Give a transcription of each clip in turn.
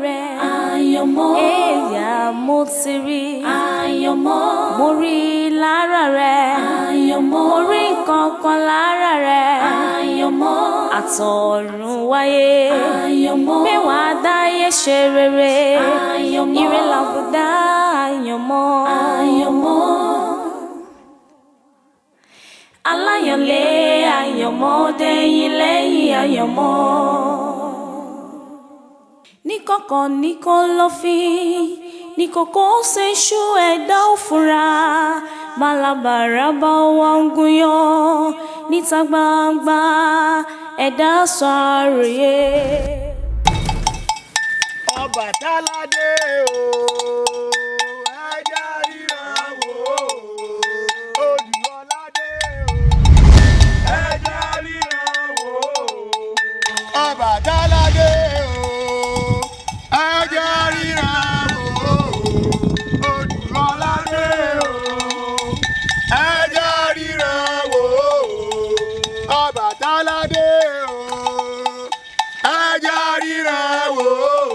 rẹ̀. Ayanmo. Ẹ̀yà mo ti rí. Ayanmo. Mo rí lára rẹ̀. Ayanmo. Mo rí nǹkan kan lára rẹ̀. Ayanmo. Àtọ̀run wáyé. Ayanmo. Pé wàá dáyé ṣe rere. Ayanmo. Ire làbùdá Ayanmo. Ayanmo. Aláyanlé Ayanmo dẹ̀yìn lẹ́yìn Ayanmo. Níkọ̀kọ̀ ní kọ̀lọ̀fín ní kòkó ṣe ṣú ẹ̀dá òfúra malabara bá wà ń gúnyán níta gbangba ẹ̀dá sọ àròyé. Ọbàtálá dé o ẹja ríran wò ó Olúọlá dé o ẹja ríran wò ó Ọbàtálá dé o ẹja ríran wò ó Olúọlá dé o ẹja ríran wò ó Ọbàtálá dé o ẹja ríran wò ó.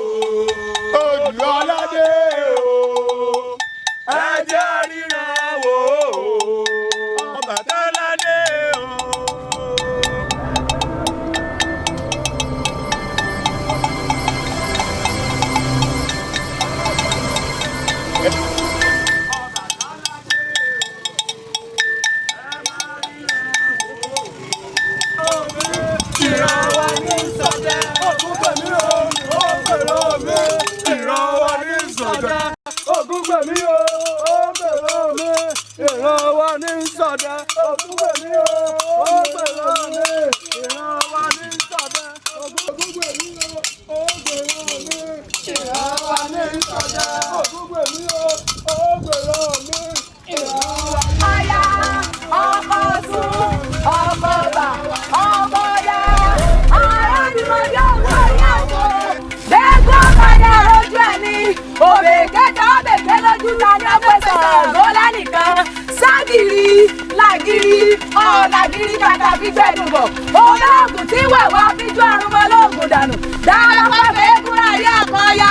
Làgìrì kàkà gbígbẹ́ dùbọ̀ olóògùn tí wẹ̀wá fíjú àrùn mọ́ lóògùn dànù dára pàfẹ́ kúrò ayé àkọ́yà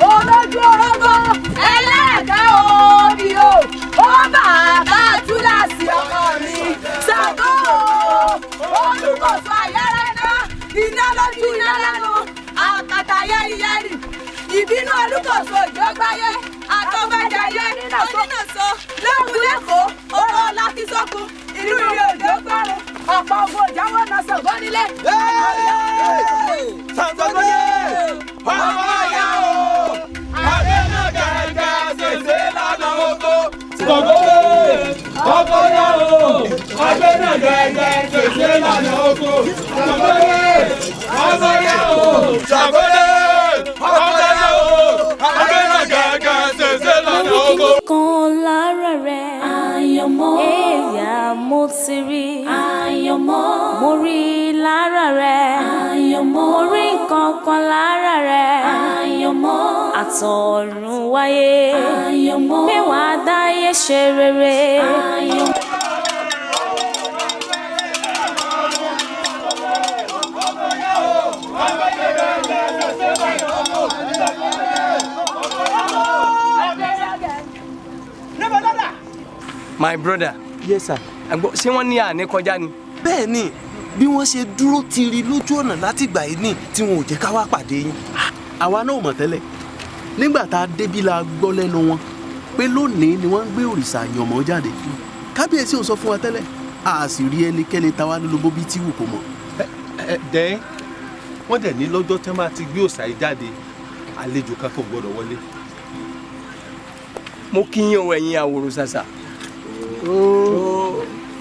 olójú orógbó ẹlẹ́ẹ̀kẹ́ òbí o ó bàbá túláàsì ọkọ mi Ṣàngó olùkóso àyẹ́rẹ́ iná lójú iná lẹ́nu àkàtà yẹ́rìyẹ́rì ìbínú olùkóso ìjọgbáyé àtọ́gbàjáyé onínàṣọ lóhùn lẹ́kọ̀ọ́ ọ̀rọ̀ lákìsọ́kùn ìlú ìrìn òjò gbárùn ọ̀pọ̀ ogun ìjáwọ́ náà Ṣàngó nílé. Ṣàngó lóye ọmọ ọ̀yá o àdéhùn gẹ́gẹ́ ṣèṣe lánàá oko. Ṣàngó lóye ọmọ ọ̀yá o àdéhùn gẹ́gẹ́ ṣèṣe lánàá oko. Ṣàngó lóye ọmọ ọ̀yá o Ṣàngó lóye ọmọ ọ̀yá o àdéhùn gẹ́gẹ́ ṣèṣe lánàá oko. Kan lára rẹ̀. Ayanmo. Ẹ̀yà mo ti rí. Ayanmo. Mo rí lára rẹ̀. Ayanmo. Mo rí nǹkan kan lára rẹ̀. Ayanmo. Àtọ̀run wáyé. Ayanmo. Pé wàá dáyé ṣe rere. Ayanmo. My brother. Yes sir. Ṣé wọ́n ní àní kọjá ni? Bẹ́ẹ̀ ni bí wọ́n ṣe dúró tiri lójú ọ̀nà láti gbà yín ní tí wọn ò jẹ́ ká wá pàdé yín. Àwa náà mọ̀ tẹ́lẹ̀ nígbà tá a débí la gbọ́ lẹ́nu wọn pé lónìí ni wọ́n ń gbé òrìṣà Ayanmo jáde. Kábíyèsí ò sọ fún wa tẹ́lẹ̀ a sì rí ẹnikẹ́ni táwa nílò bóbí tí wù kó mọ̀. Dẹ́n wọ́n dẹ̀ ní lọ́jọ́ tí wọ́n bá ti gbé òòṣà yìí jáde àlejò kankan ò gbọ́dọ̀ wọlé. Mo kí yín o ẹ̀yin àwòrò ṣàṣà.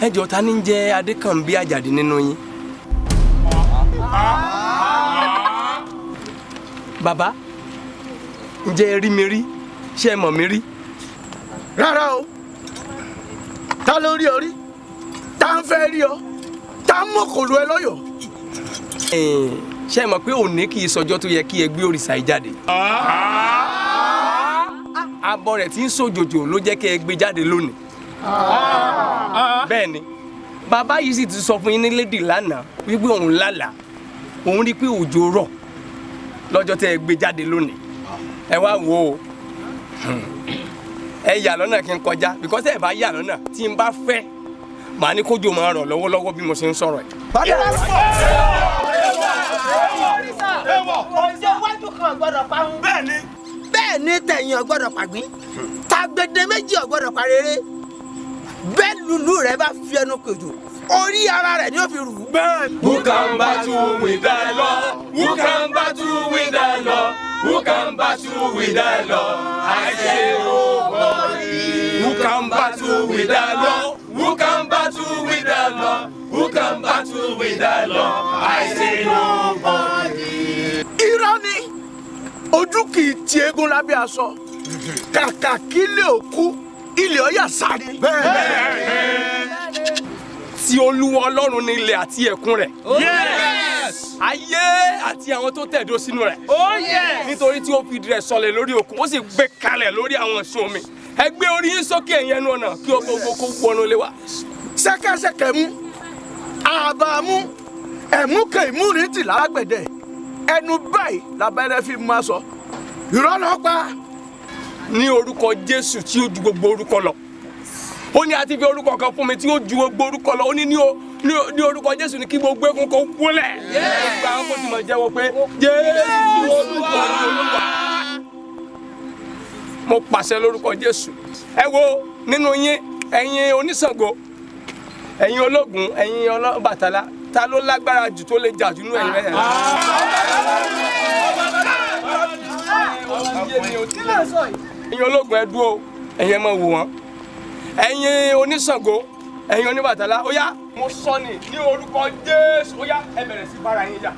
Ẹjọ́ ta ní jẹ́ Adékànbí Àjàdí nínú yín. Bàbá ǹjẹ́ rí mi rí ṣé ẹ mọ̀ mi rí? Rárá o ta ló rí ọ rí ta ń fẹ́ rí ọ ta ń mọ̀kòlù ẹ lọ́yọ̀ọ́. Ṣé ẹ mọ̀ pé òní kì í sọjọ́ tó yẹ kí ẹ gbé òrìṣà yìí jáde? Abọ́ rẹ̀ tí ń ṣòjòjò ló jẹ́ kí ẹ gbé jáde lónìí. Bẹ́ẹ̀ ni bàbá yìí sì ti sọ fún yín ní lédè lánàá wípé òun lálàá òun rí pé òjò rọ̀ lọ́jọ́ tẹ́ ẹ gbé jáde lónìí. ẹ wá wò ó ẹ yà lọ́nà kí n kọjá because ẹ bá yà lọ́nà tí n bá fẹ́ màá ní kójú máa rọ̀ lọ́wọ́lọ́wọ́ bí mo ṣe ń sọ̀rọ̀ ẹ̀. ọjọ́ iwájú kan gbọ́dọ̀ parun. bẹ́ẹ̀ ni tẹ̀yìn ọgbọ́dọ̀ pàgbín tàgbèdè méjì ọgbọ́dọ̀ parere bẹ́ẹ̀ lùlù rẹ̀ bá fi ẹnu kojú orí ara rẹ̀ ni ó fi rù ú. Who can battle with the law? Who can battle with the law? Who can battle with the law? I say nobody. Who can battle with the law? Who can battle with the law? Who can battle with the law? I say nobody. Irọ́ ni ojú kì í ti eégún lábẹ́ aṣọ kàkà kí ilé òkú ilé ọ̀yà sáré. Tí Olúwa Ọlọ́run ní ilẹ̀ àti ẹ̀kún rẹ̀. Yes. Ayé àti àwọn tó tẹ̀dó sínú rẹ̀. Oh yes. Nítorí tí ó fi ìdí rẹ̀ sọlẹ̀ lórí òkun ó sì gbé kalẹ̀ lórí àwọn ìsun omi. Ẹ gbé orí yín sókè ẹ̀yin ẹnu ọ̀nà kí gbogbo kó wọnú ilé wa. Ṣẹ̀kẹ̀ṣẹ̀kẹ̀ mú àbá mú ẹ̀mú kẹ̀ ìmúrin tì lágbẹ̀dẹ ẹnu báyìí lábẹ́rẹ́ fi mú aṣọ. Irọ́ ló pa. Ní orúkọ Jésù tí ó ju gbogbo orúkọ lọ. Ó ní a ti fi orúkọ kan fún mi tí ó ju gbogbo orúkọ lọ. Ó ní ní orúkọ Jésù ní kí gbogbo egun kó wólẹ̀. Gbogbo àwọn kò sì máa jẹ́wọ́ pé Jésù Olúwa. Mo pàṣẹ lórúkọ Jésù. Ẹ wo nínú yín ẹ̀yin oníṣàngó ẹ̀yin ológun ẹ̀yin Ọbàtálá ta ló lágbára jù tó lè jà jù nínú ẹ̀yin mẹ́ta. Ẹ̀yin ológun ẹ dúró ẹ̀yin ẹ máa wò wọ́n. Ẹ̀yin oníṣàngó ẹ̀yin oníbàtálá ó yá mo sọ ní orúkọ Jésù ó yá ẹ bẹ̀rẹ̀ sí bára yín jà.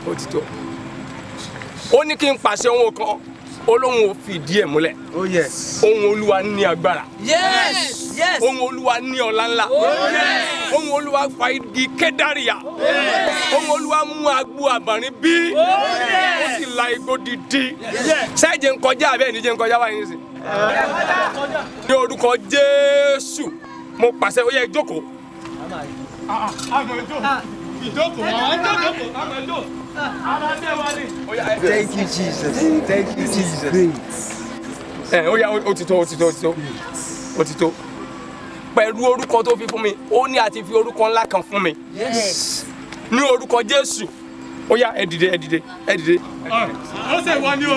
Ó ti tó. Ó ní kí n pàṣẹ ohun kan Ọlọ́run ò fìdí ẹ̀ múlẹ̀. Oh yes. Ohun Olúwa ní agbára. yes yes. Ohun Olúwa ní ọlá ńlá. Ohun Olúwa fa igi Kédárìà. Ohun Olúwa mú agbo àbàrín bí. Ó sì la igbó dídí. Ṣé jẹ́ n kọjá àbẹ́ ní jẹ́ n kọjá báyìí nísìn? Ní orúkọ Jésù mo pàṣẹ ó yẹ jókòó. Thank you, Jesus. Thank you, Jesus. Ó yá ó ti tó. Pẹ̀lú orúkọ tó fi fún mi, ó ní àti fi orúkọ ńlá kan fún mi. yes. Ní orúkọ Jésù. Ó yá ẹ dìde. Ó ṣe wọ́n ní o.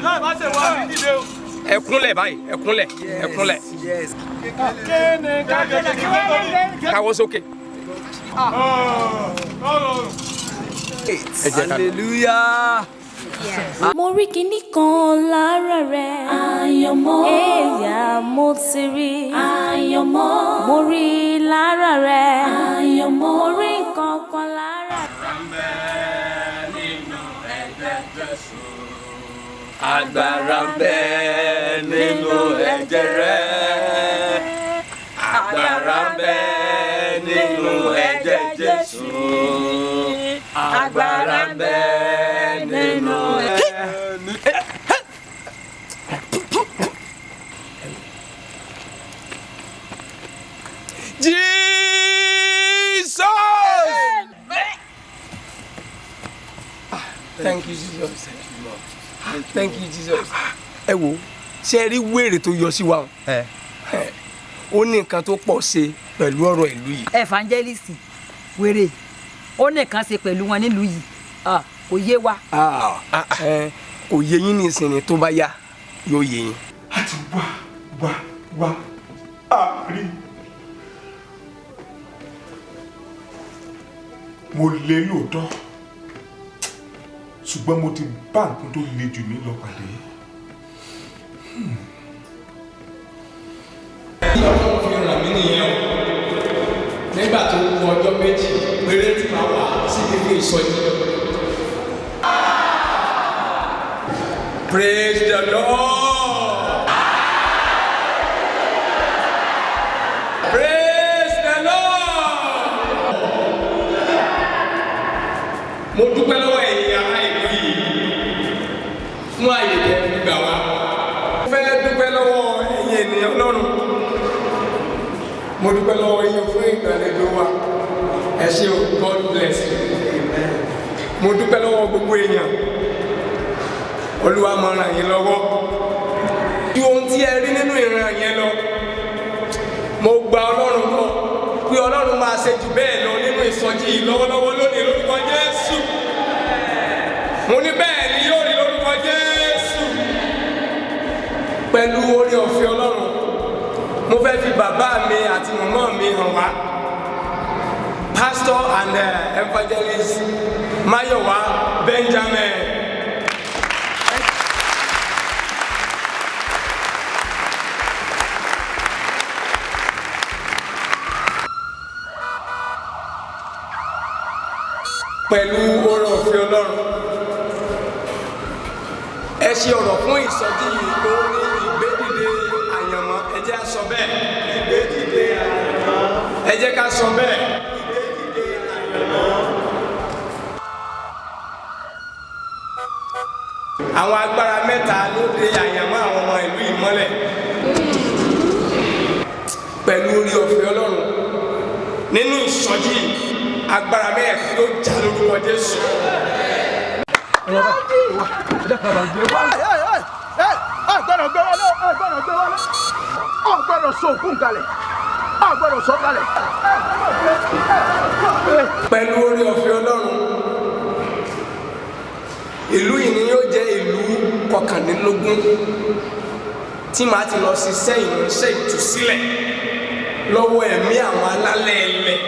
Náà bá ṣe wọ́n ní dídé o. Ẹ kúnlẹ̀ báyìí, ẹ kúnlẹ̀. Yes. Káwọ́ sókè. Hallelujah. Mo rí kinní kan lára rẹ̀. Àyànmọ́. Ẹ̀yà mo ti rí. Àyànmọ́. Mo rí lára rẹ̀. Àyànmọ́. Mo rí nǹkan kan lára Agbára ń bẹ nínú ẹ̀jẹ̀ rẹ̀. Agbára ń bẹ nínú ẹ̀jẹ̀ Jésù. Agbára ń bẹ nínú ẹ̀jẹ̀. Jesus! Thank you, Jesus. Thank you, Jesus. Ẹ wo, ṣé rí wèrè tó yọ sí wa o? Ó ní nǹkan tó pọ̀ ṣe pẹ̀lú ọ̀rọ̀ ìlú yìí. evangelist wèrè ó nìkan ṣe pẹ̀lú wọn nílùú yìí kò yé wa. Kò yé yín ní ìsinmi tó bá yá yóò yé yín. A ti wá àárín. Mo lè lóòótọ́ ṣùgbọ́n mo ti bá nǹkan tó le jù mí lọ pàdé. Ọlọ́run fi ràn mí nìyẹn o. Nígbà tó kù ọjọ́ méjì péré tí màá wà sí ilé ìsọjí. Praise the Lord. Praise the Lord. Mo dúpẹ́ lọ́wọ́ ẹ̀yin ará ìlú yìí. mo dúpẹ́ lọ́wọ́ yín fún ìgbàlejò wa ẹ ṣé o God bless you mo dúpẹ́ lọ́wọ́ gbogbo èèyàn Olúwa máa ràn yín lọ́wọ́ ju ohun tí ẹ rí nínú ìran yẹn lọ mo gba Ọlọ́run lọ pé Ọlọ́run máa ṣe jù bẹ́ẹ̀ lọ nínú ìsọjí yìí lọ́wọ́lọ́wọ́ lónìí lórúkọ Jésù mo ní bẹ́ẹ̀ ni yóò rí lórúkọ Jésù pẹ̀lú oore ọ̀fẹ́ Ọlọ́run mo fẹ́ fi bàbá mi àti màmá mi hàn wá Pastor and Evangelist Mayowa Benjamin. Pẹ̀lú oore ọ̀fẹ́ Ọlọ́run ẹ ṣe ọ̀rọ̀ fún ìsọjí yìí tó ní ìgbédìde àyànmọ́ ẹ jẹ́ ká sọ bẹ́ẹ̀ ìgbédìde àyànmọ́ ẹ jẹ́ ká sọ bẹ́ẹ̀ ìgbédìde àyànmọ́. Àwọn agbára mẹ́ta ló de àyànmọ́ àwọn ọmọ ìlú yìí mọ́lẹ̀ pẹ̀lú oore ọ̀fẹ́ Ọlọ́run nínú ìsọjí agbára mẹ́rin ló jà lórúkọ Jésù. Gbọ́dọ̀ gbé wọlé, gbọ́dọ̀ gbé wọlé, gbọ́dọ̀ sọ òkun kalẹ̀, gbọ́dọ̀ sọ kalẹ̀. Pẹ̀lú oore ọ̀fẹ́ Ọlọ́run ìlú yìí ni yóò jẹ́ ìlú kọkànlélógún tí màá ti lọ ṣiṣẹ́ ìránṣẹ́ ìtúsílẹ̀ lọ́wọ́ ẹ̀mí àwọn alálẹ̀ ẹlẹ̀.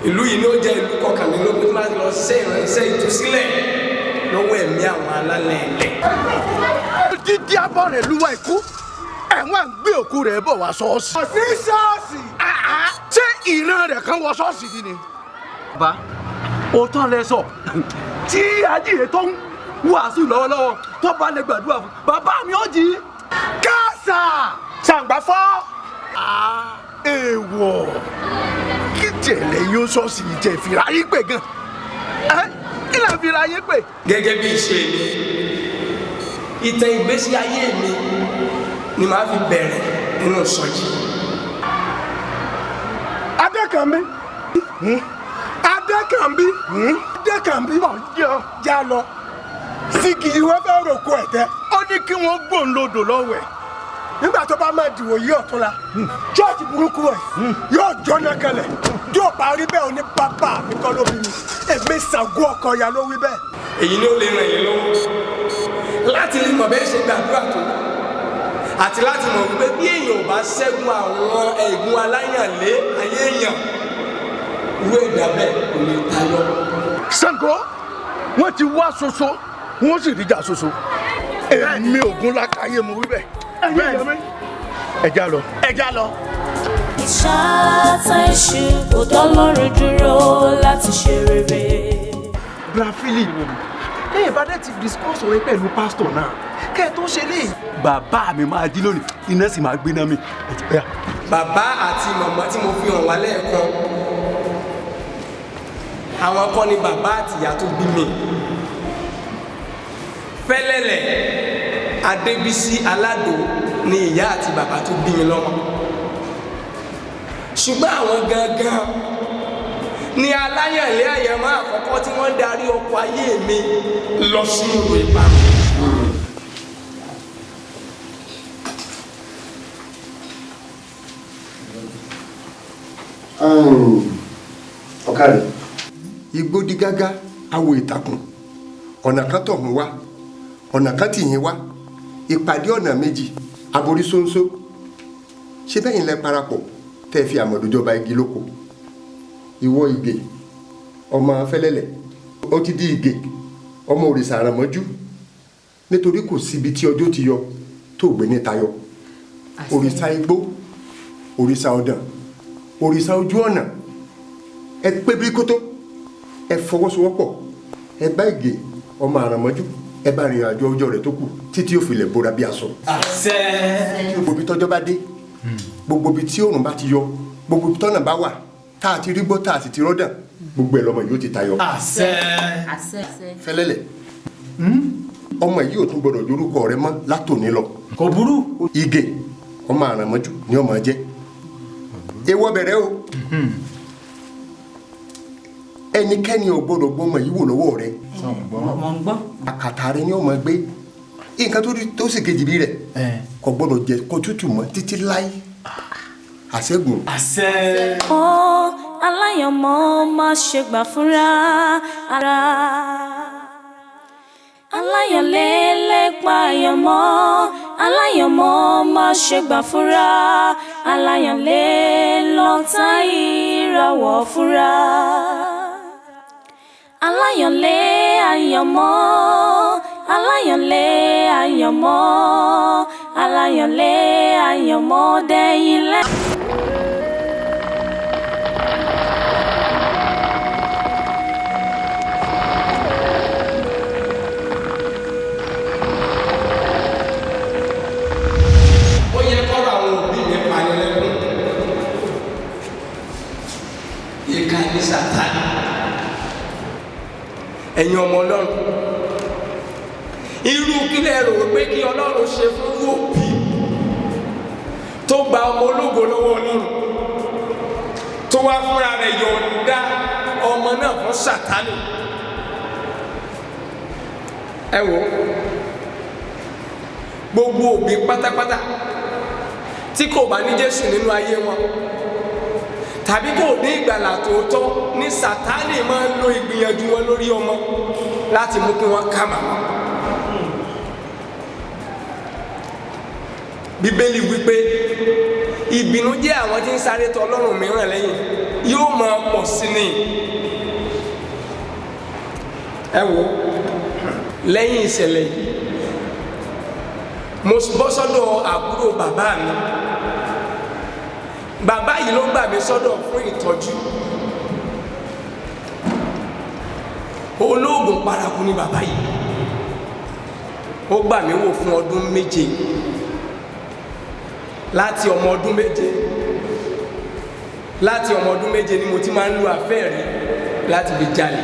Ìlú yìí ni ó jẹ́ ìlú kọkànlélógún tí màá ti lọ ṣiṣẹ́ ìránṣẹ́ ìtúsílẹ̀ lọ́wọ́ ẹ̀mí àwọn alálẹ̀ ẹlẹ̀. Dídí abọ́ rẹ̀ lúwa ikú ẹ̀wọ̀n ń gbé òkú rẹ̀ bọ̀ wá ṣọ́ọ̀ṣì. sí ṣọ́ọ̀ṣì. Ṣé ìran rẹ̀ kan wọ ṣọ́ọ̀ṣì ni? bàbá òótọ́ lẹ sọ tí ajíire tó ń wàásù lọ́wọ́lọ́wọ́ tó bá lè gbàdúrà fún bàbá mi ó jí. Káàsà ṣàǹgbáfọ́. Èèwọ̀ kí tẹ̀lé yóò ṣọ́ọ̀ṣì jẹ́ ìfìráyé pè gan. Kí là ń fi ráyé pè? Gẹ́gẹ́ bí ìṣe mi ìtàn ìgbésí ayé mi ni màá fi bẹ̀rẹ̀ nínú ìsọjí. Adékànbí Adékànbí Adékànbí já lọ sígi ìwé fẹ́ rògbò ẹ̀tẹ́. Ó ní kí wọ́n gbòǹlodò lọ́wọ́ ẹ̀. Nígbà tó bá máa dìwò yí ọ̀túnla chọ́ọ̀tì burúkú ẹ̀ yóò jóná kalẹ̀ yóò bá rí bẹ́ẹ̀ oní bàbá mi kọ́ ló bí mi èmi Ṣàngó Ọ̀kọ̀yà ló wí bẹ́ẹ̀. Èyí ni ó lè ràn yín lọ́wọ́ láti lè mọ̀ bẹ́ẹ̀ ṣe gbàdúrà tó àti láti mọ̀ wípé bí èèyàn ò bá ṣẹ́gun àwọn ẹ̀gún aláyànlé ayé èèyàn ìwé ìdàbẹ̀ kò lè tayọ. Ṣàngó wọ́n ti wá ṣoṣo wọ́n sì ríjà ṣoṣo èmi Ògúnlákayé mo wí bẹ́ẹ̀. Ẹja lọ. ìṣàtàn èṣù kò dọ́lọ́run dúró láti ṣe rere. brafili ẹ bá dé ti discuss ọ̀rẹ́ pẹ̀lú pásítọ̀ náà kẹ́ ẹ tó ṣe lé. bàbá mi máa jí lónìí iná sì máa gbéná mi. Bàbá àti màmá tí mo fi hàn wá lẹ́ẹ̀kan àwọn kọ́ ni bàbá àti ìyá tó bí mi. Fẹ́lẹ́lẹ̀ Adébísí Aládò ni ìyá àti bàbá tó bí mi lọ́mọ. Ṣùgbọ́n àwọn gangan ni aláyànlé àyànmọ́ àkọ́kọ́ tí wọ́n darí ọkọ̀ ayé mi lọ sínú ìparun. Ọ̀kàrẹ̀ igbó di gágá awo ìtàkùn ọ̀nà kan tọ̀ mú wá ọ̀nà kan tì yín wá ìpàdé ọ̀nà méjì aborí ṣóńṣó ṣé bẹ́yìn lẹ parapọ̀ tẹ́ fi àmọ̀dójọba igi lóko ìwọ Ìgè ọmọ Fẹ́lẹ́lẹ̀ ó ti di Ìgè ọmọ òrìṣà àràmọ́jú nítorí kò síbi tí ọjọ́ ti yọ tó gbé ní tayọ òrìṣà igbó òrìṣà ọ̀dàn òrìṣà ojú ọ̀nà ẹ pé bí kótó ẹ fọwọ́sowọ́pọ̀ ẹ bá Ìgè ọmọ àràmọ́jú ẹ bá rìn àjò ọjọ́ rẹ̀ tó kù títí ó fi lè bóra bí aṣọ. gbogbo ibi tọ́jọ́ bá dé gbogbo ibi tí òòrùn bá ti yọ gbogbo ibi tọ́nà bá wà tá a ti rí gbọ́ tá a sì ti rọ́dàn gbogbo ẹ̀ lọ́mọ yóò ti tayọ. Fẹ́lẹ́lẹ̀ ọmọ yìí ò tún gbọdọ̀ yorúkọ rẹ mọ́ látòní lọ. kò burú. Ìgè ọmọ àràmọ́jú ni ọmọ jẹ́ ewọ́ bẹ̀rẹ̀ o ẹnikẹ́ni ò gbọ́dọ̀ gbọ́mọ yìí wò lọ́wọ́ rẹ àkàtà rẹ ni ọmọ gbé nǹkan tó sì kejì bí rẹ kò gbọ́dọ̀ jẹ kó tútù mọ́ títí láì àṣẹ́gun. àṣẹ. ó aláyànmọ́ má ṣe gbà fúnra ara aláyànlé lépa àyànmọ́ aláyànmọ́ má ṣe gbà fúnra aláyànlé lọ́tà ìràwọ̀ fúnra aláyànlé àyànmọ́ aláyànlé àyànmọ́ aláyànlé àyànmọ́ dẹ́yìn lẹ́. ó yẹ kọ́ra àwọn òbí mi panilẹ́kùn ìka ní Sátánì ẹ̀yin ọmọ Ọlọ́run irú kílẹ̀ rò pé kí Ọlọ́run ṣe fún òbí tó gba ọmọ ológo lọ́wọ́ Ọlọ́run tó wá fúnra rẹ̀ yọ̀ǹda ọmọ náà fún Sátánì ẹ wò gbogbo òbí pátápátá tí kò bá ní Jésù nínú ayé wọn tàbí kò ní ìgbàlà tòótọ́ ní Sátánì máa ń lo ìgbìyànjú wọn lórí ọmọ láti mú kí wọ́n kábàámọ̀. Bíbélì wípé ìbìnújẹ́ àwọn tí ń sáré tọ̀ Ọlọ́run mìíràn lẹ́yìn yóò máa pọ̀ sí ni. ẹ wò lẹ́yìn ìṣẹ̀lẹ̀ yìí mo bọ́ sọ́dọ̀ àbúrò bàbá mi bàbá yìí ló gbà mí sọ́dọ̀ fún ìtọ́jú olóògùn paraku ni bàbá yìí ó gbà mí wò fún ọdún 7 láti ọmọ ọdún 7 ni mo ti máa ń lo àfẹ́ẹ̀rí láti fi jalè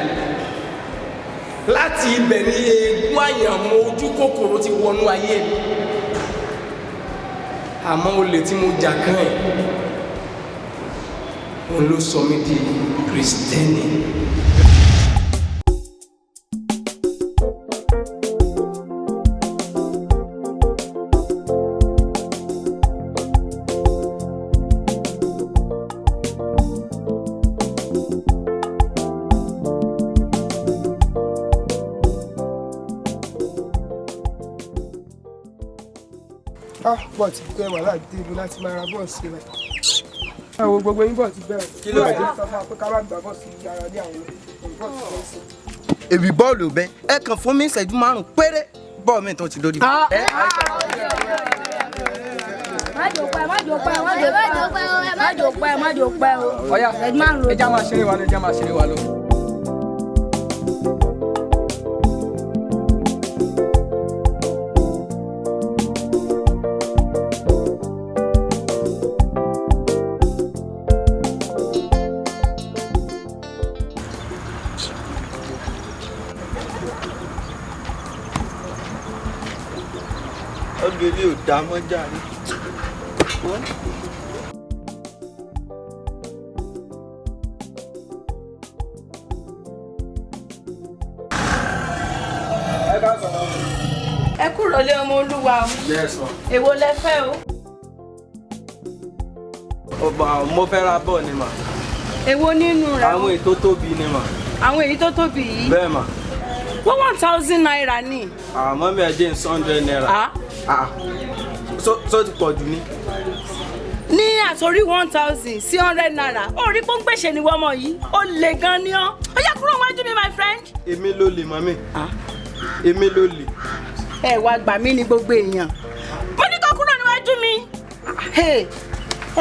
láti ibẹ̀ ni eégún àyànmọ́ ojú kòkòrò ti wọnú ayé mi àmọ́ olè tí mo jà kàn ẹ̀ òun ló sọ mí di Kristẹni. bọ́ọ̀tì pé wàhálà dé ibi láti máa ra bọ́ọ̀sì rẹ̀. àwọn gbogbo yín bọ́ọ̀tì bẹ̀rẹ̀ kí ló bàjẹ́ sọ fún wa pé ká má gba bọ́ọ̀sì yàrá ní àwọn bọ́ọ̀sì bẹ́ẹ̀ sí. èmi bọ́ọ̀lù bẹ ẹ kàn fún mi ìṣẹ́jú 5 péré bọ́ọ̀ mi tó ti lórí. má jò pẹ́ o. ọ̀yá ẹja máa ṣeré wa lọ ẹja máa ṣeré wa lọ. ọgbẹ́lẹ́ ò dá mọ́jà ní. ẹ kúrò lé ọmọ olúwa o. èwo lẹ fẹ́ o. ọba mo fẹ́ ra bọ́ọ̀ ni mà. èwo nínú rẹ̀ o. àwọn èyí tó tóbi ni mà. àwọn èyí tó tóbi yìí. bẹ́ẹ̀ mà. wọ́n 1000 naira ni. àmọ́ mi ẹ̀ jẹ́ 100 naira. so ti pọ̀ jù ní. ní àsorí 1000 sí 100 naira ó rí pọ́npẹ́sẹ̀ ni wọ́n mọ̀ yìí ó le gan ni ọ́ ó yá kúrò wájú mi my friend. èmi ló lè mọ́mí èmi ló lè. ẹ wá gbà mí ní gbogbo èèyàn mo ní kó kúrò níwájú mi.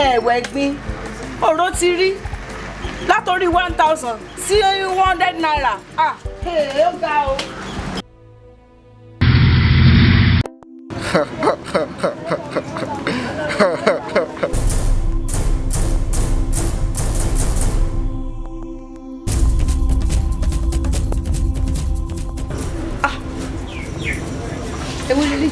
ẹ wẹ́ gbin ọ̀rọ̀ ti rí látòrí 1000 sí 100 naira ó ga o. Ewu lele.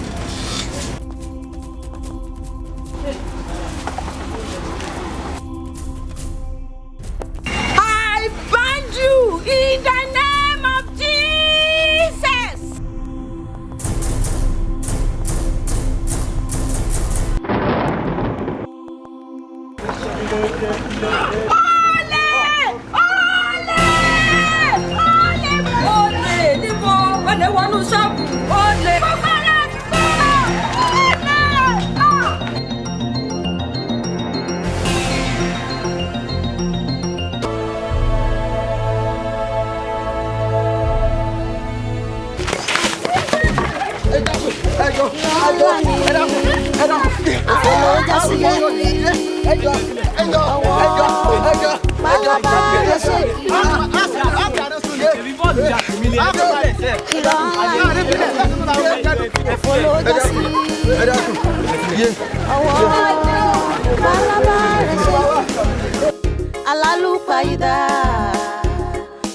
Alálùpàyídà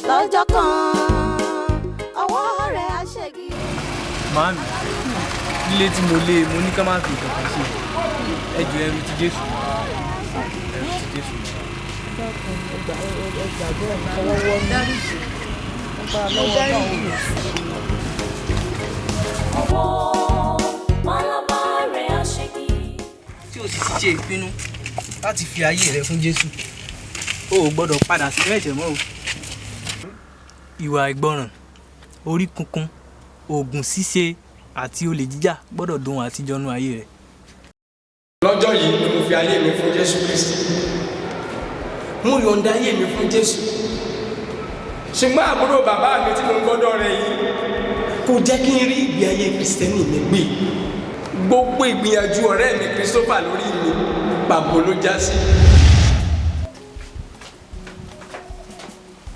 lọ́jọ́ kan ọwọ́ rẹ̀ á ṣẹ́gi. Màámi, lílé tí mo lé mo ní ká má fi kankan ṣe. Ẹ jù ẹrù ti Jésù. Ẹrù ti Jésù. Tí o sì ti ṣe ìpinnu láti fi ayé rẹ fún Jésù, o ò gbọ́dọ̀ padà sí ẹ̀jẹ̀ mọ́ o. Ìwà ìgbọràn, orí kunkun, oògùn ṣíṣe àti olè jíjà gbọ́dọ̀ dohun àtijọ́ nú ayé rẹ̀. Lọ́jọ́ yìí ni mo fi ayé mi fún Jésù Kristi. Mo yọ̀ǹda ayé mi fún Jésù. Ṣùgbọ́n àbúrò bàbá mi tí mo ń gbọ́dọ̀ rẹ̀ yìí kò jẹ́ kí n rí ìgbé ayé Kristẹni mi gbé. Gbogbo ìgbìyànjú ọ̀rẹ́ mi Christopher lórí mi pàbó ló já sí.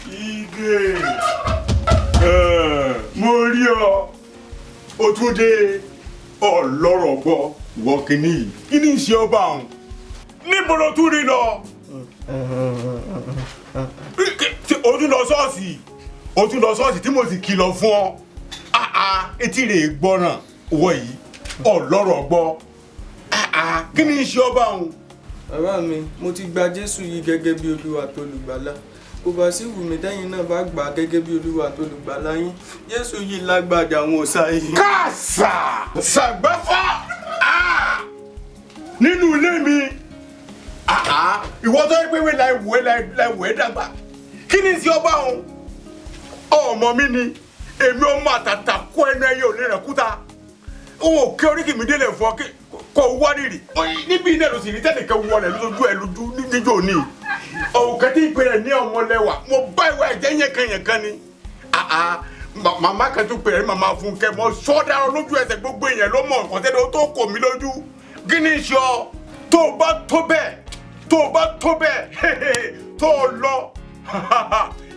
Ige mo rí ọ o tún dé ọlọ́rọ̀ gbọ́ wọ kíní yìí kíní ń ṣe ọba ọ̀hún níbo ló tún rí lọ. o tún lọ ṣọ́ọ̀ṣì tí mo sì kìlọ̀ fún ọ etí rẹ̀ gbọ́ràn wọ yìí ọlọ́rọ̀ gbọ́ kíní ń ṣe ọba ọ̀hún. Bàbá mi, mo ti gba Jésù yìí gẹ́gẹ́ bí Olúwa tó olùgbàlà. Kò bá sí wù mí tẹ́yìn náà bá gbà gẹ́gẹ́ bí Olúwa tó olùgbàlà yín. Jésù yìí lágbàjà àwọn òòṣà yìí. Káàsà ṣàgbáfà nínú ilé mi ìwọ tó ń pè láìwé dàgbà kí ni sí ọba òun ọmọ mi ni èmi ọmọ àtàtà kó ẹnu ẹyẹ ò lè rẹ kúta òun ò kí oríkì mi délé fún ọ kó wárìrì níbi iná ló sì rí tẹ́nìkan wọlé lójú ẹ lójú níjó ní òkè tí ìpè rẹ ní ọmọlẹ́wà mo bá ìwà ẹ̀jẹ̀ yẹn kan ni màmá kan tún pè rẹ màmá Fúnkẹ́ mo sọ́dá lójú ẹsẹ̀ gbogbo èèyàn ló mọ̀ nǹkan tẹ́lẹ̀ tó kò mí lójú kí ni sọ tó o bá tó bẹ́ẹ̀ tó o lọ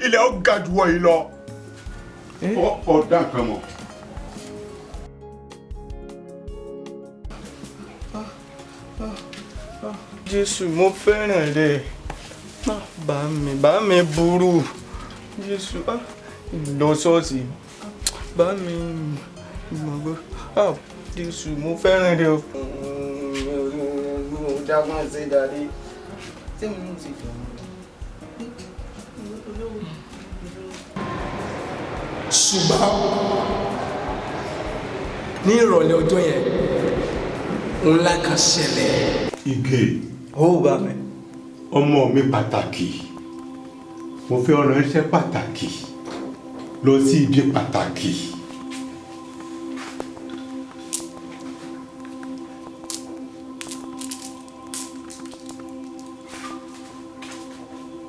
ilẹ̀ ó ga jù wọ̀ yìí lọ ọ̀dà kan mọ̀. Jésù mo fẹ́ràn rẹ̀. Bá mi burú. Jésù lọ ṣọ́ọ̀ṣì. Bá mi gbọ́gbọ́. Jésù mo fẹ́ràn rẹ̀ o. Dágbọ́n ṣe dáadé. Tí mo ń ti dùn. Ṣùgbọ́n ní ìrọ̀lẹ́ ọjọ́ yẹn ńlá kan ṣẹlẹ̀. Ige. Ó bá mi. Ọmọ mi pàtàkì mo fẹ́ ọ̀rọ̀ iṣẹ́ pàtàkì lọ sí ibi pàtàkì.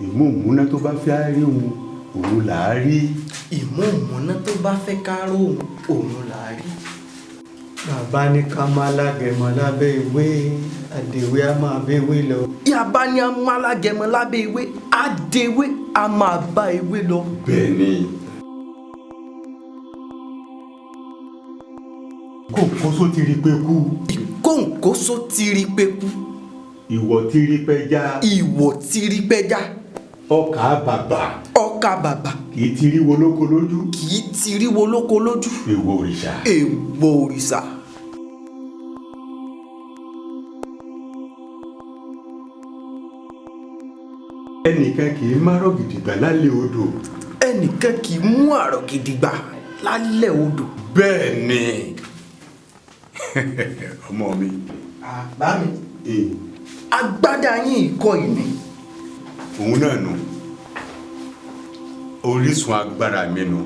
Ìmúmúná tó bá fẹ́ rí òun là á rí. Ìmúmúná tó bá fẹ́ kárò òun là á rí. Bàbá ní ká máa lágẹ̀mọ́ lábẹ́ ìwé àdèwé a máa béwé lọ. Yàbá ní a máa lágẹ̀mọ́ lábẹ́ ìwé àdèwé a máa bá ìwé lọ. Bẹ́ẹ̀ni. Kòǹkóso ti rí pé kú. Ìkòǹkóso ti rí pé kú. Ìwọ̀ ti rí pẹ́já. Ìwọ̀ ti rí pẹ́já. Ọkà bàbà. Ọkà bàbà. Kì í ti rí wo lóko lójú. Kì í ti rí wo lóko lójú. Èèwọ̀ òrìṣà. Èèwọ̀ òrìṣà. Ẹnìkan kì í márọ̀ gidigba lálẹ́ odò. Ẹnìkan kì í mú àrọ̀ gidigba lálẹ́ odò. Bẹ́ẹ̀ ni ọmọ mi. Bá mi. agbádá yín ìkọ́ ìní. òun náà nù orísun agbára mi nù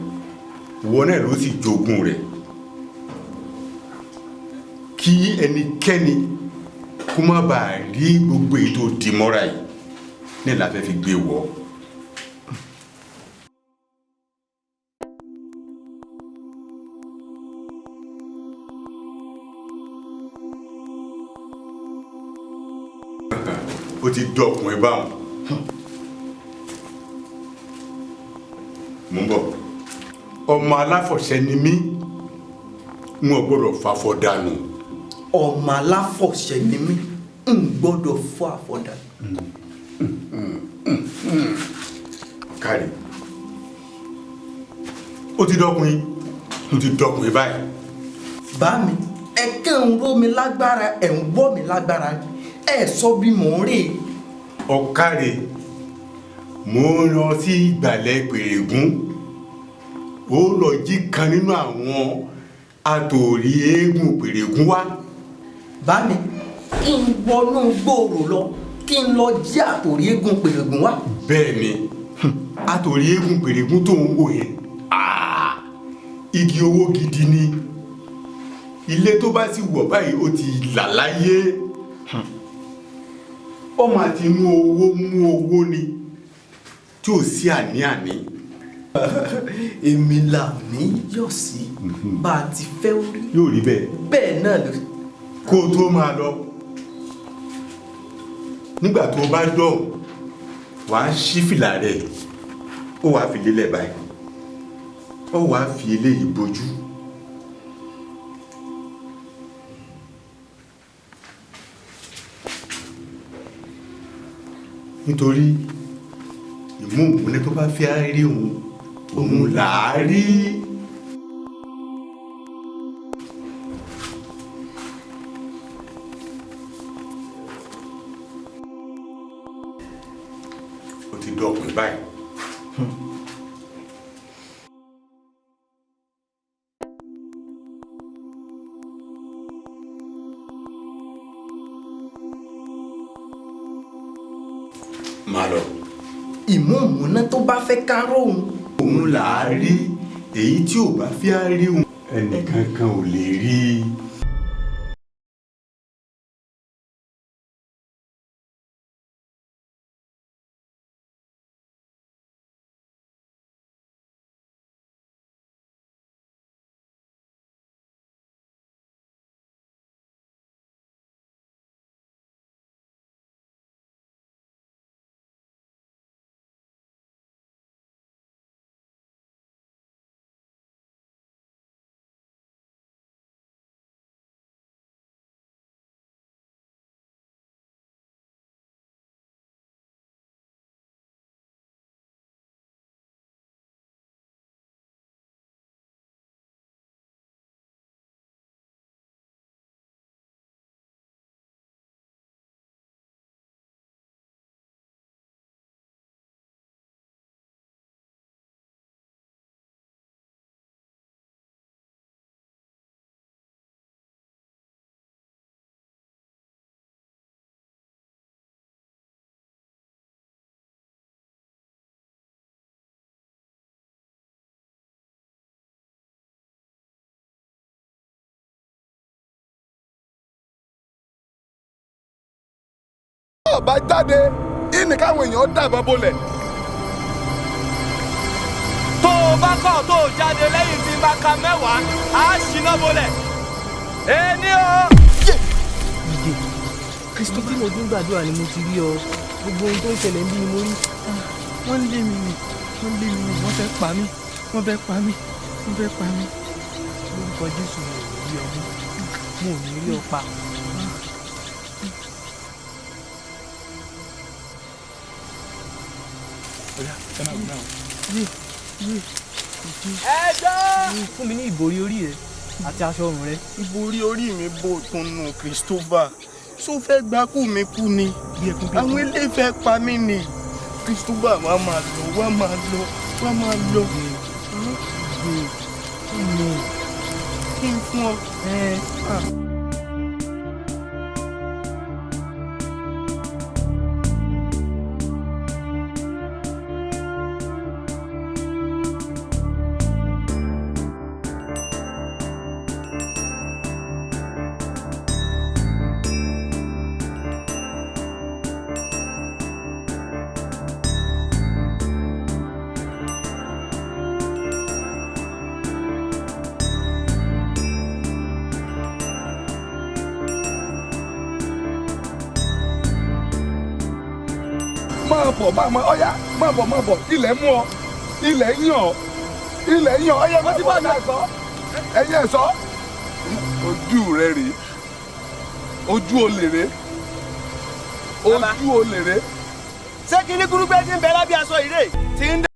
ìwọ náà ló sì jogún rẹ̀ kí ẹnikẹ́ni kó má bàa rí gbogbo èyí tó di mọ́ra yìí ní la fẹ́ fi gbé wọ̀. ó ti dọkùn ẹ báwọn. mo ń bọ̀ ọmọ aláfọ̀ṣẹ ni mí n ò gbọ́dọ̀ fàfọ̀ dànù. ọmọ aláfọ̀ṣẹ ni mí n gbọ́dọ̀ fọ́ àfọ̀dànù. kárí ó ti dọkùn yín ó ti dọkùn yín báyìí. bá mi ẹ kẹ́ ń ró mi lágbára ẹ̀ ń wọ́ mi lágbára ẹ sọ bí mò ń rè. ọ̀kàrẹ̀ mo ń lọ sí ìgbàlẹ̀ pèrègún ó lọ jí kan nínú àwọn àtòrí eégún pèrègún wá. bá mi kí n wọnú gbòòrò lọ kí n lọ jí àtòrí eégún pèrègún wá. bẹ́ẹ̀ ni àtòrí eégún pèrègún tó ń wò yẹn igi owó gidi ni ilé tó bá sì wọ̀ báyìí ó ti là láyé ó máa ti mú owó ni tí ò sí àní-àní. èmi là ní yọ̀ sí bá a ti fẹ́ orí. yóò rí bẹ́ẹ̀. bẹ́ẹ̀ náà ló. kó o tó máa lọ nígbà tó o bá dọ̀hùn wàá ṣí fìlà rẹ̀ ó wàá fi lélẹ̀ báyìí ó wàá fi eléyìí bojú. nítorí ìmúùmúlẹ̀ tó bá fi rí òun là á rí. ó ti dọ̀kùn báyìí. máa lọ. ìmúùmúná tó bá fẹ́ káró òun là á rí èyí tí ò bá fi rí òun ẹnìkankan ò lè rí. ọba jáde ìní káwọn èèyàn dàbọ̀ bolẹ̀. tó o bá kọ̀ tó o jáde lẹ́yìn tí n bá ka 10 á ṣìnà bolẹ̀. ẹni o. ìdè kristo tí mo dún gbàdúrà ni mo ti rí ọ gbogbo ohun tó ń ṣẹlẹ̀ ń bí ni mo rí. wọ́n lé mi nì wọ́n fẹ́ pa mí wọ́n fẹ́ pa mí wọ́n fẹ́ pa mí. lórúkọ jésù mo ò ní rí ọ pa. ẹjọ́. fún mi ní ìborí orí rẹ àti aṣọ ọrùn rẹ. ìborí orí mi bò tún nù Christopher ṣó fẹ́ gbákù mi kú ni àwọn ilé fẹ́ pa mí ni Christopher wá máa lọ wá máa lọ wá máa lọ. kí n fún ọ. máa bọ̀ ọ̀yá máa bọ̀ ilẹ̀ mú ọ ilẹ̀ yàn ọ̀yá máa bọ̀ ẹ̀yẹ ẹ̀sọ́ ojú rẹ rèé ojú olè rèé ojú olè rèé. ṣé kí ní kúrúgbẹ́ tí ń bẹ lábẹ́ aṣọ ìrè tí ń dá.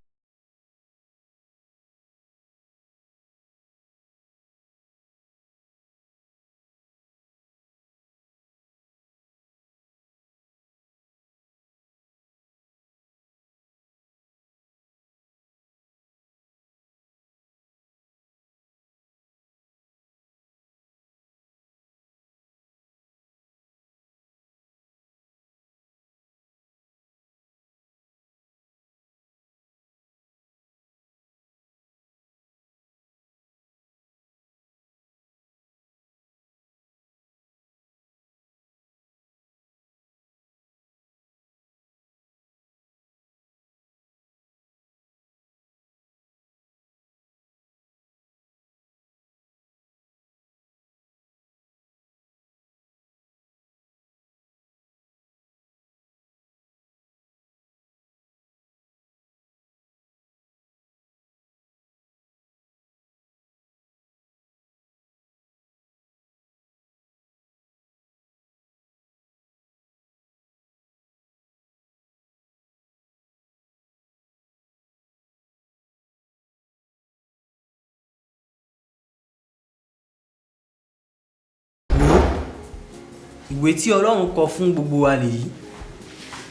ìwé tí Ọlọ́run kọ fún gbogbo wa nìyí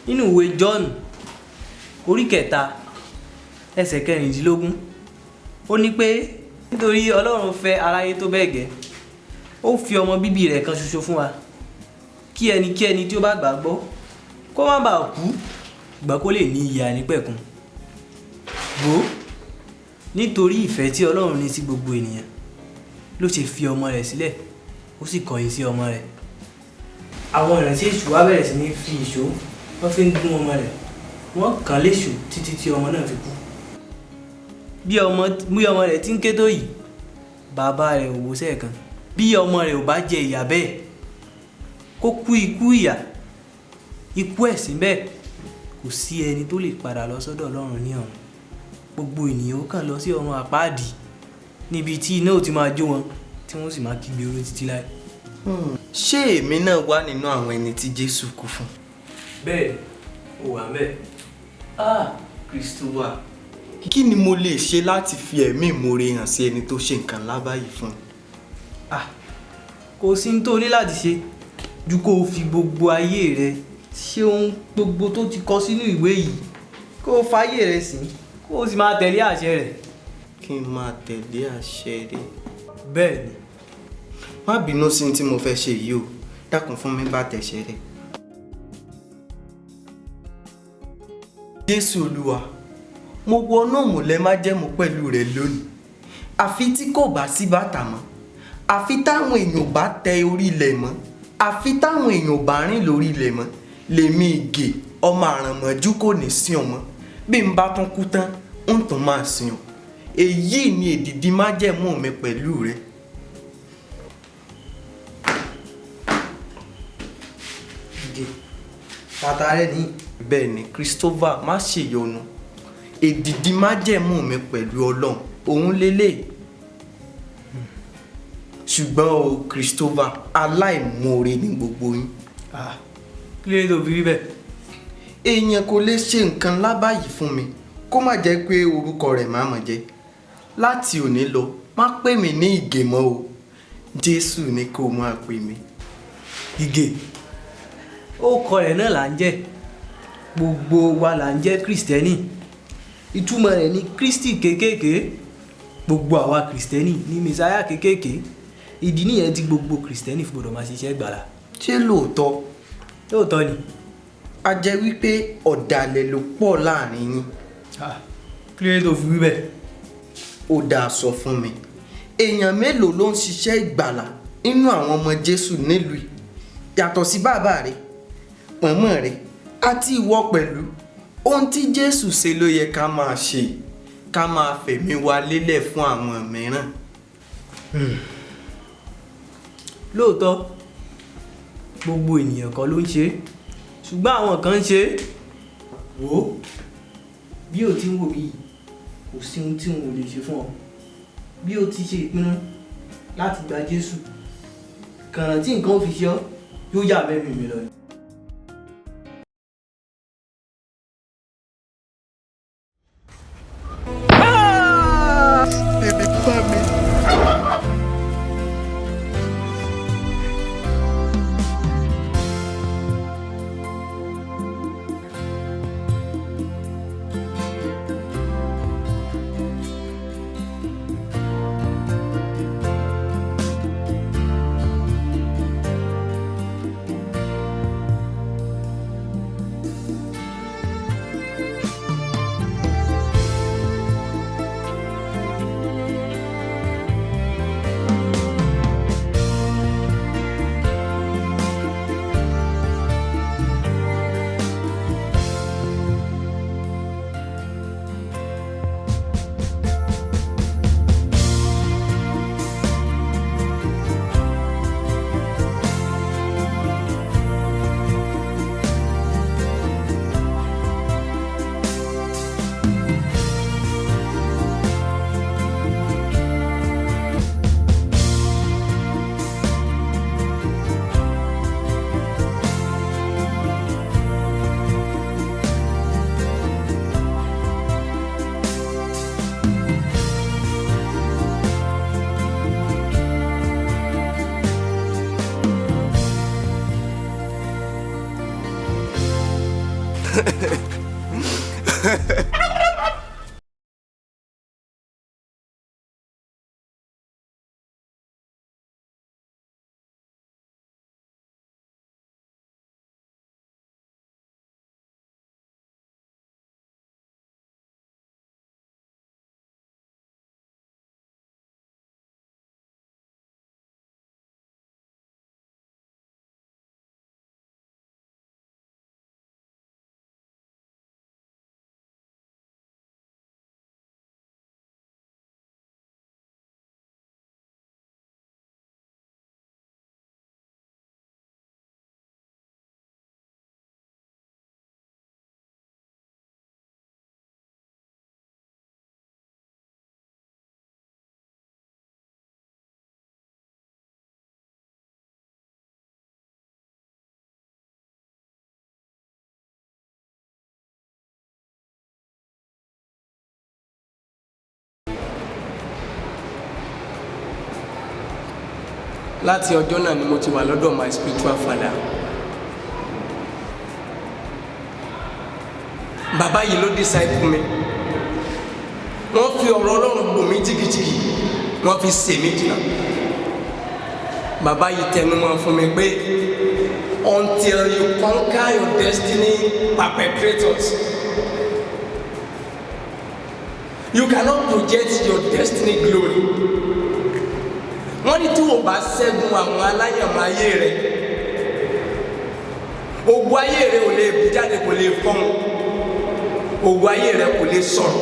nínú ìwé John orí 3 ẹsẹ̀ 16 ó ní pé nítorí Ọlọ́run fẹ́ aráyé tó bẹ́ẹ̀ gẹ́ ó fi ọmọ bíbí rẹ̀ kan ṣoṣo fún wa kí ẹnikẹ́ni tí ó bá gbàgbọ́ kó má bàa kú ṣùgbọ́n kó lè ní ìyè àìnípẹ̀kun. Wò nítorí ìfẹ́ tí Ọlọ́run ní sí gbogbo ènìyàn ló ṣe fi ọmọ rẹ̀ sílẹ̀ ó sì kọ̀yìn sí ọmọ rẹ̀. Àwọn ìrántí èṣù wá bẹ̀rẹ̀ sí ní fi ìṣó wọ́n fi ń gún ọmọ rẹ̀ wọ́n kàn léṣù títí tí ọmọ náà fi kú. Bí ọmọ rẹ̀ ti ń ké tó yìí bàbá rẹ̀ ò wò sẹ́ẹ̀kan. Bí ọmọ rẹ̀ ò bá jẹ ìyà bẹ́ẹ̀ kó kú ikú ìyà ikú ẹ̀sín bẹ́ẹ̀ kò sí ẹni tó lè padà lọ sọ́dọ̀ Ọlọ́run ní ọ̀run. Gbogbo ènìyàn ó kàn lọ sí ọ̀run àpáàdì níbi tí iná ò ti máa jó wọn tí wọ́n sì máa kígbe oró títí láì. Ṣé èmi náà wà nínú àwọn ẹni tí Jésù kú fún? Bẹ́ẹ̀ ó wà bẹ́ẹ̀. Kristowa, kí ni mo lè ṣe láti fi ẹ̀mí ìmoore hàn sí ẹni tó ṣe nǹkan lábáyìí fún? Kò sí ní tó ní láti ṣe ju kó o fi gbogbo ayé rẹ ṣe ohun gbogbo tó ti kọ sínú ìwé yìí kó o fayé rẹ sìn kó o sì máa tẹ̀lé àṣẹ rẹ̀. Kí n máa tẹ̀lé àṣẹ rẹ̀? Bẹ́ẹ̀ ni. Má bínú sí tí mo fẹ́ ṣe yìí o, dákun fún mi bá tẹ̀ṣẹ̀ rẹ̀. Jésù Olúwa, mo wọnú ìmùlẹ̀ májẹ̀mú pẹ̀lú rẹ̀ lónìí. Àfi tí kò bá sí bàtà mọ́, àfi táwọn èèyàn bá tẹ orí ilẹ̀ mọ́, àfi táwọn èèyàn bá rìn lórí ilẹ̀ mọ́, lèmi Ìgè ọmọ àrànmọ́jú kò ní sí ọmọ. Bí n bá tún kú tán, ń tún máa sìn ọ́. Èyí ni èdìdì májẹ̀mú mi pẹ̀lú rẹ̀. Bàtà rẹ ní. Bẹ́ẹ̀ ni Christopher, má ṣèyọnu. Èdìdì májẹ̀mú mi pẹ̀lú Ọlọ́run òun lélẹ̀. Ṣùgbọ́n o Christopher, aláìmoore ni gbogbo yín. Kí ló dé tó fi rí bẹ́ẹ̀? Èèyàn kò lè ṣe nǹkan lábàáyìí fún mi kó má jẹ́ pé orúkọ rẹ̀ má mọ̀ jẹ́. Láti òní lọ má pè mí ní Ìgè mọ́ o, Jésù ni kó máa pè mí. Ìgè orúkọ rẹ̀ náà là ń jẹ́, gbogbo wa là ń jẹ́ Kristẹni. Ìtumọ̀ rẹ̀ ni Kristi kékèké, gbogbo àwa Kristẹni ní Mèsáyà kékèké. Ìdí nìyẹn tí gbogbo Kristẹni fi gbọdọ̀ máa ṣiṣẹ́ ìgbàlà. Ṣé lóòótọ́? Lóòótọ́ ni. A jẹ́ wípé ọ̀dàlẹ̀ ló pọ̀ láàrin yín. Kí ló dé tó fi wí bẹ́ẹ̀? Ó dáa sọ fún mi, èèyàn mélòó ló ń ṣiṣẹ́ ìgbàlà nínú àwọn ọmọ Jésù nílùú yìí yàtọ̀ sí bàbá rẹ̀, màmá rẹ̀ àti ìwọ pẹ̀lú? Ohun tí Jésù ṣe ló yẹ ká máa ṣe, ká máa fẹ̀mí wa lélẹ̀ fún àwọn mìíràn. Lóòótọ́ gbogbo ènìyàn kan ló ń ṣe, ṣùgbọ́n àwọn kan ń ṣe wò ó bí o ti ń wò mí yìí kò sí ohun tí n ò lè ṣe fún ọ bí o ti ṣe ìpinnu láti gba Jésù kàràn tí nǹkan ò fi ṣe ọ yóò yà mẹ́rin mi lọ ni. Bébí bá mi. láti ọjọ́ náà ni mo ti wà lọ́dọ̀ my spiritual father. Bàbá yìí ló disciple mi. Wọ́n fi ọ̀rọ̀ Ọlọ́run gbò mí jìgìjìgì, wọ́n fi sè mí jìnnà. Bàbá yìí tẹnumọ́ fún mi pé until you conquer your destiny perpetrators, you cannot project your destiny glory. Wọ́n ní tí o bá ṣẹ́gun àwọn aláyànmọ́ ayé rẹ̀, ogun ayé rẹ̀ ò lè bú jáde, kò lè fọ́n, ogun ayé rẹ̀ kò lè sọ̀rọ̀.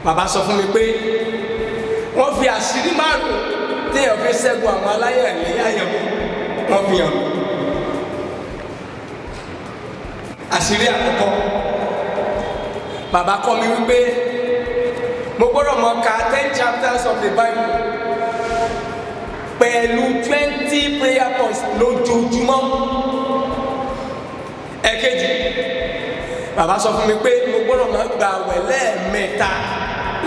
Bàbá sọ fún mi pé wọ́n fi àṣírí márùn-ún tí èèyàn fi ṣẹ́gun àwọn aláyànmọ́ wọ́n fi hàn. Àṣírí àkọ́kọ́, bàbá kọ́ mi wípé mo gbọ́dọ̀ mọ ka 10 chapters of the Bible pẹ̀lú 20 prayer points lójoojúmọ́. Ẹ̀kejì, bàbá sọ fún mi pé mo gbọ́dọ̀ mọ gba àwẹ̀ lẹ́ẹ̀mẹ́ta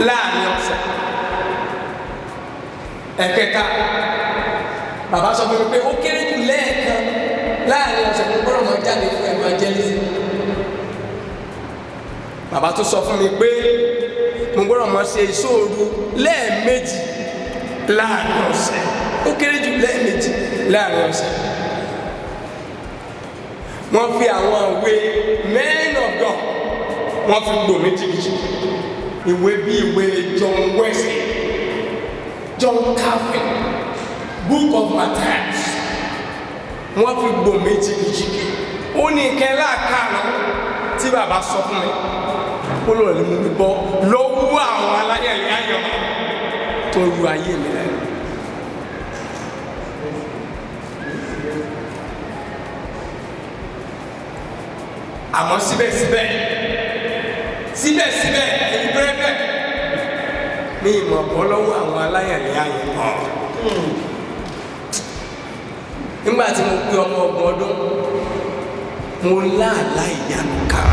láàrin ọ̀sẹ̀. Ẹ̀kẹta, bàbá sọ fún mi pé ó kéré jù lẹ́ẹ̀kan láàrin ọ̀sẹ̀ mo gbọ́dọ̀ mọ jáde fún evangelism. Bàbá tó sọ fún mi pé mo gbọ́dọ̀ mọ ṣe ìṣòro lẹ́ẹ̀mejì láàrin ọ̀sẹ̀, ó kéré jù lẹ́ẹ̀mejì láàrin ọ̀sẹ̀. Wọ́n fi àwọn ìwé men of God wọ́n fi gbò mí jìgìjìgì. Ìwé bí ìwé John Wesley, John Calvin, Book of Matthew wọ́n fi gbò mí jìgìjìgì. Ó ní kẹ́lá kàánú tí bàbá sọ fún mi. Ó lọ́rọ̀ lè mú mi bọ́ lọ́wọ́ àwọn aláyànmọ́ tó ru ayé mi lẹ́nu. àmọ́ síbẹ̀síbẹ̀ èyí bẹ́ẹ̀ mi ìmọ̀ bọ́ lọ́wọ́ àwọn aláyànlé àyànmọ́. Nígbà tí mo pé ọmọ 20 ọdún mo láàlá ìyanu kan.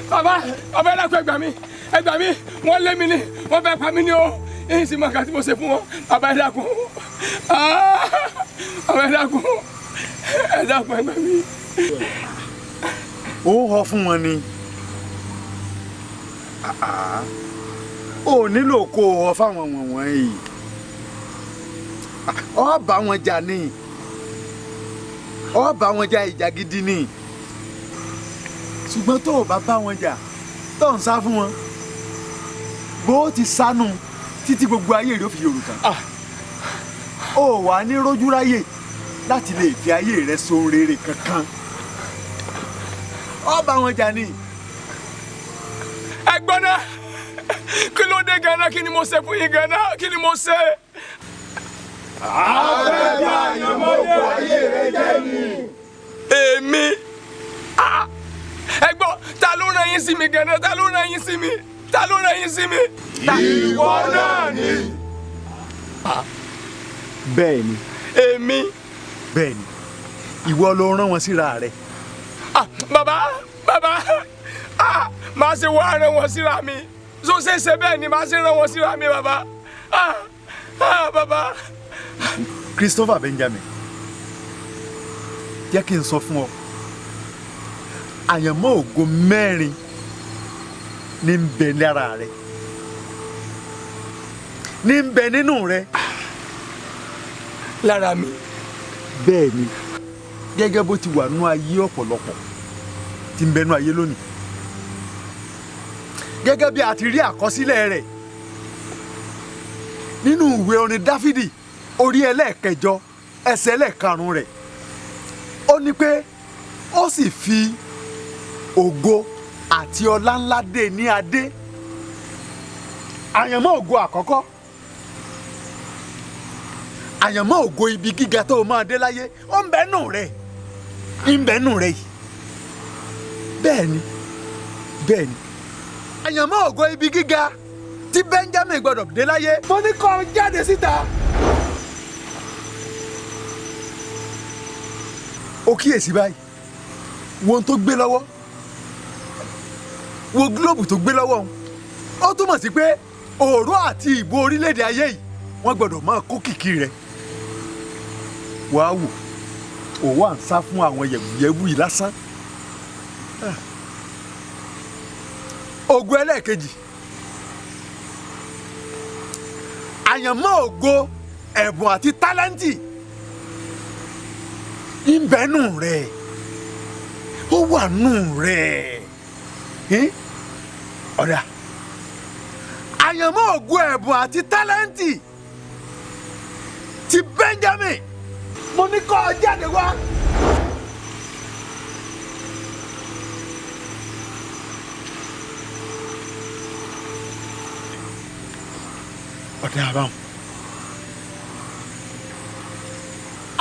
Bàbá ẹ gbà mí wọ́n lé mi ní wọ́n fẹ́ pa mí ní o èyí sì mọ̀ ká tí mo ṣe fún wọn bàbá ẹ dákun bàbá ẹ dákun ẹ gbà mí. Ó họ fún wọn ni ó nílò kó o họ fáwọn wọ̀nyí ó bá wọn jà ní ó bá wọn jà ìjà gidi ni ṣùgbọ́n tó o bá bá wọn jà tó ń sá fún wọn bó ti sánú títí gbogbo ayé rẹ ó fi yòrò tán ó wà ní rójú ráyè láti lè fi ayé rẹ so rere kankan ó bá wọn jà ní. Ẹ̀gbọ́n náà kí ló dé ganan kí ni mo ṣe fún yín ganan kí ni mo ṣe. Àfẹ́jà Àyànmọ́ òkú ayé rẹ jẹ́ ni. Èmi ẹ̀gbọ́n ta ló rán yín sí mi ganan ta ló rán yín sí mi ta ló rán yín sí mi. Ìwọ náà ni. Bẹ́ẹ̀ ni. Èmi. Bẹ́ẹ̀ ni ìwọ ló rán wọn síra rẹ. Bàbá máa ṣe wá rán wọn síra mi so ṣe bẹ́ẹ̀ ni máa ṣe rán wọn síra mi bàbá. Bàbá. Christopher Benjamin jẹ́ kí n sọ fún ọ àyànmọ́ ògo 4 ní ń bẹ lára rẹ ní ń bẹ nínú rẹ. Lára mi. Bẹ́ẹ̀ ni gẹ́gẹ́ bó ti wà nú ayé ọ̀pọ̀lọpọ̀ tí ń bẹ nú ayé lónìí gẹ́gẹ́ bí a ti rí àkọsílẹ̀ rẹ̀ nínú ìwé orin Dáfídì orí ẹlẹ́ẹ̀kẹjọ ẹsẹ̀ ẹlẹ́ẹ̀karùn-ún rẹ̀ ó ní pé ó sì fi ògo àti ọlá ńlá dé ní adé. Àyànmọ́ ògo àkọ́kọ́ àyànmọ́ ògo ibi gíga tó o máa dé láyé ó ń bẹ nù rẹ̀ yìí. Bẹ́ẹ̀ ni àyànmọ́ ògo ibi gíga tí Benjamin gbọ́dọ̀ dé láyé. Mo ní kó jáde síta. Ó kíyèsí báyìí wo ohun tó gbé lọ́wọ́ wo gílóòbù tó gbé lọ́wọ́ òun ó túmọ̀ sí pé òró àti ìbò orílẹ̀-èdè ayé yìí wọ́n gbọ́dọ̀ máa kó kìkì rẹ̀. Wàá wò ó wà ń sá fún àwọn yẹ̀wùyẹ̀wù yìí lásán. Ògo ẹlẹ́ẹ̀kejì àyànmọ́ ògo ẹ̀bùn àti tálẹ́ǹtì ń bẹ nù rẹ̀ ó wà nù rẹ̀ ọ̀dà àyànmọ́ ògo ẹ̀bùn àti tálẹ́ǹtì ti Benjamin mo ní kó jáde wá. Ọ̀dà àbáwọn.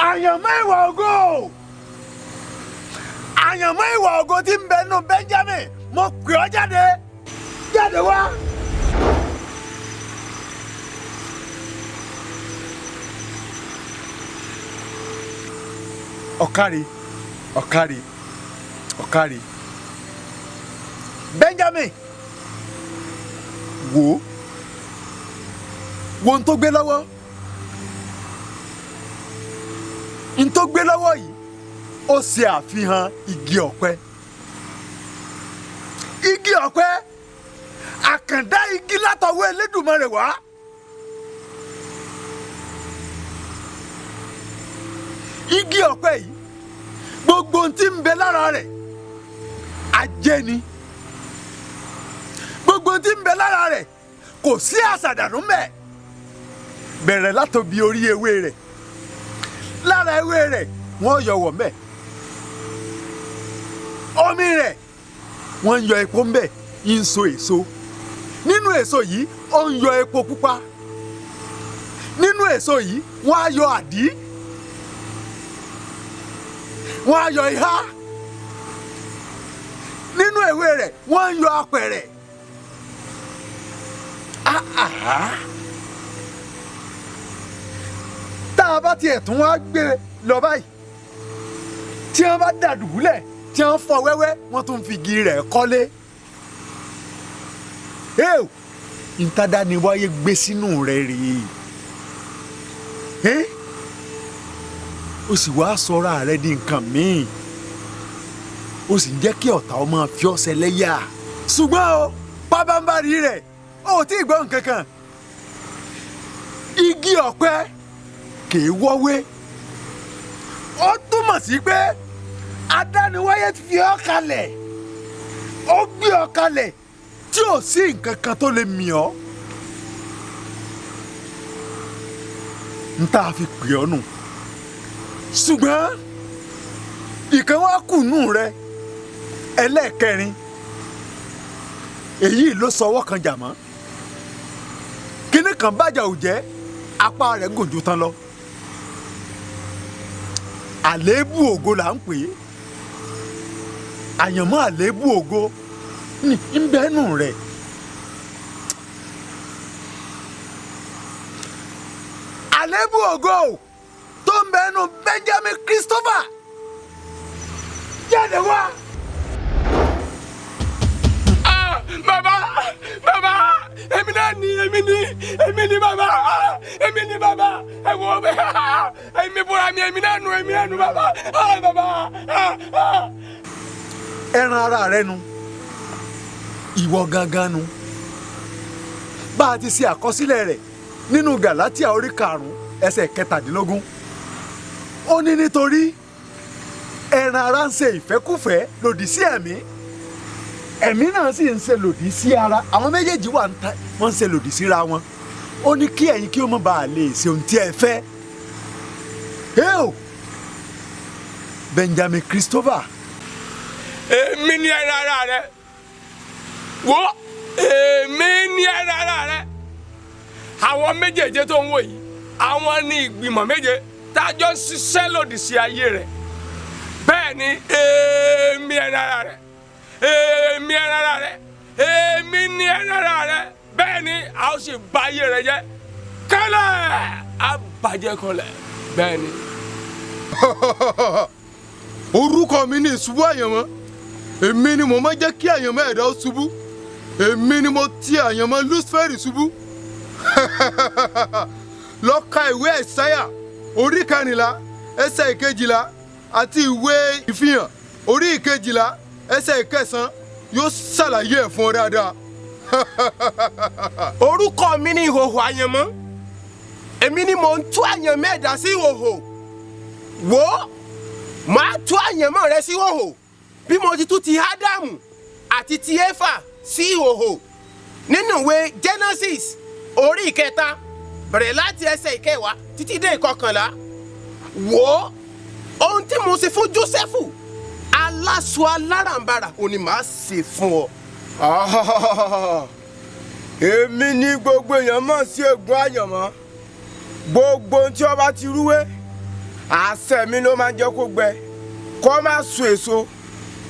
Àyànmọ́ ìwà ògo àyànmọ́ ìwà ògo tí ń bẹ nù Benjamin mo pè ọ́ jáde jáde wá. ọ̀kárí ọ̀kárí ọ̀kárí Benjamin wo ohun tó gbé lọ́wọ́ n tó gbé lọ́wọ́ yìí ó ṣe àfihàn igi ọ̀pẹ àkàndá igi látọwọ́ Elédùmarè wá. igi ọ̀pẹ yìí gbogbo ohun tí ń bẹ lára rẹ̀ ajé ni gbogbo ohun tí ń bẹ lára rẹ̀ kò sí àṣàdànù mẹ́ bẹ̀rẹ̀ látòbí orí ewé rẹ̀ lára ewé rẹ̀ wọ́n yọwọ́ mẹ́ omi rẹ̀ wọ́n ń yọ epo mbẹ́ ń so èso nínú èso yìí ó ń yọ epo pupa nínú èso yìí wọ́n á yọ àdí wọ́n á yọ ihá nínú ewé rẹ̀ wọ́n ń yọ apẹ̀rẹ̀ tá a bá tiẹ̀ tún wá gbé lọ báyìí tí wọ́n bá dàdùbúlẹ̀ tí wọ́n fọ́ wẹ́wẹ́ wọ́n tún fi igi rẹ̀ kọ́lé ntàdá ni wáyé gbé sínú rẹ̀ rèé ó sì wá sọra rẹ̀ di nǹkan míì ó sì ń jẹ́ kí ọ̀tá ó máa fi ọ́ ṣẹlẹ́yà ṣùgbọ́n o pábánbárì rẹ̀ ó tí ì gbọ́ nǹkan kan igi ọ̀pẹ kìí wọ́wé ó túmọ̀ sí pé adániwáyé fi ọ́ kalẹ̀ ó gbé ọ kalẹ̀ tí ò sí nǹkan kan tó lè mì ọ́ n tá a fi pè ọ́ nù ṣùgbọ́n ìkan wá kù nù rẹ ẹlẹ́ẹ̀kẹrin èyí ló sọwọ́ kan jà mọ́ kíní kan bàjẹ́ ò jẹ́ apá rẹ̀ gùn jù tán lọ àléébù ògo là ń pè é àyànmọ́ àléébù ògo ń bẹ́nu rẹ̀ àléébù ògo tó ń bẹ́nu Benjamin Christopher jáde wá. Bàbá èmi náà ni èmi ni bàbá èmi ni bàbá ẹ wo èmi fúnra mi èmi náà nu bàbá bàbá. ẹran ara rẹ nu ìwọ gangan nu bá a ti ṣe àkọsílẹ̀ rẹ̀ nínú Gàlátíà orí 5 ẹsẹ̀ 17 ó ní nítorí ẹran ara ń ṣe ìfẹ́kúfẹ̀ẹ́ lòdì sí ẹ̀mí náà sì ń ṣe lòdì sí ara àwọn méjèèjì wọ́n ń ṣe lòdì síra wọn ó ní kí ẹ̀yin kí ó má bàa lè ṣe ohun tí ẹ fẹ́ Benjamin Christopher. èmi ni ẹran ara rẹ wo èmi ni ẹran ara rẹ àwọn méjèèjì tó ń wò yìí àwọn ní ìgbìmọ̀ méje tájọ́ ń ṣiṣẹ́ lòdì sí ayé rẹ bẹ́ẹ̀ ni èmi ẹran ara rẹ èmi ẹran ara rẹ èmi ni ẹran ara rẹ bẹ́ẹ̀ ni a ó sì bà ayé rẹ jẹ́ kálẹ̀ á bàjẹ́ kanlẹ̀ bẹ́ẹ̀ ni. orúkọ mi ni ìṣubú àyànmọ́ èmi ni mo máa jẹ́ kí àyànmọ́ ẹ̀dá ó ṣubú èmi ni mo ti àyànmọ́ Lúsífẹ́rì ṣubú lọ ka ìwé Àìsáyà orí 14 ẹsẹ̀ 12 àti ìwé ìfihàn orí 12 ẹsẹ̀ 9 yóò ṣàlàyé ẹ̀ fún ọ dáadáa. orúkọ mi ni ìhòhò àyànmọ́ èmi ni mò ń tú àyànmọ́ ẹ̀dá sí ìhòhò wò ó màá tú àyànmọ́ rẹ sí ìhòhò bí mo ti tú ti Ádámù àti ti Éfà sí ìhòhò nínú ìwé Genesis orí 3 bẹ̀rẹ̀ láti ẹsẹ̀ 10 títí dé 11 wò ó ohun tí mo ṣe fún Jósẹ́fù aláṣọ alárànbarà òní màá ṣe fún ọ. èmi ní gbogbo èèyàn mọ̀ sí ègún àyànmọ́ gbogbo tí ó bá ti rúwé àṣẹ mi ló máa ń jẹ́ kó gbẹ kó má so èso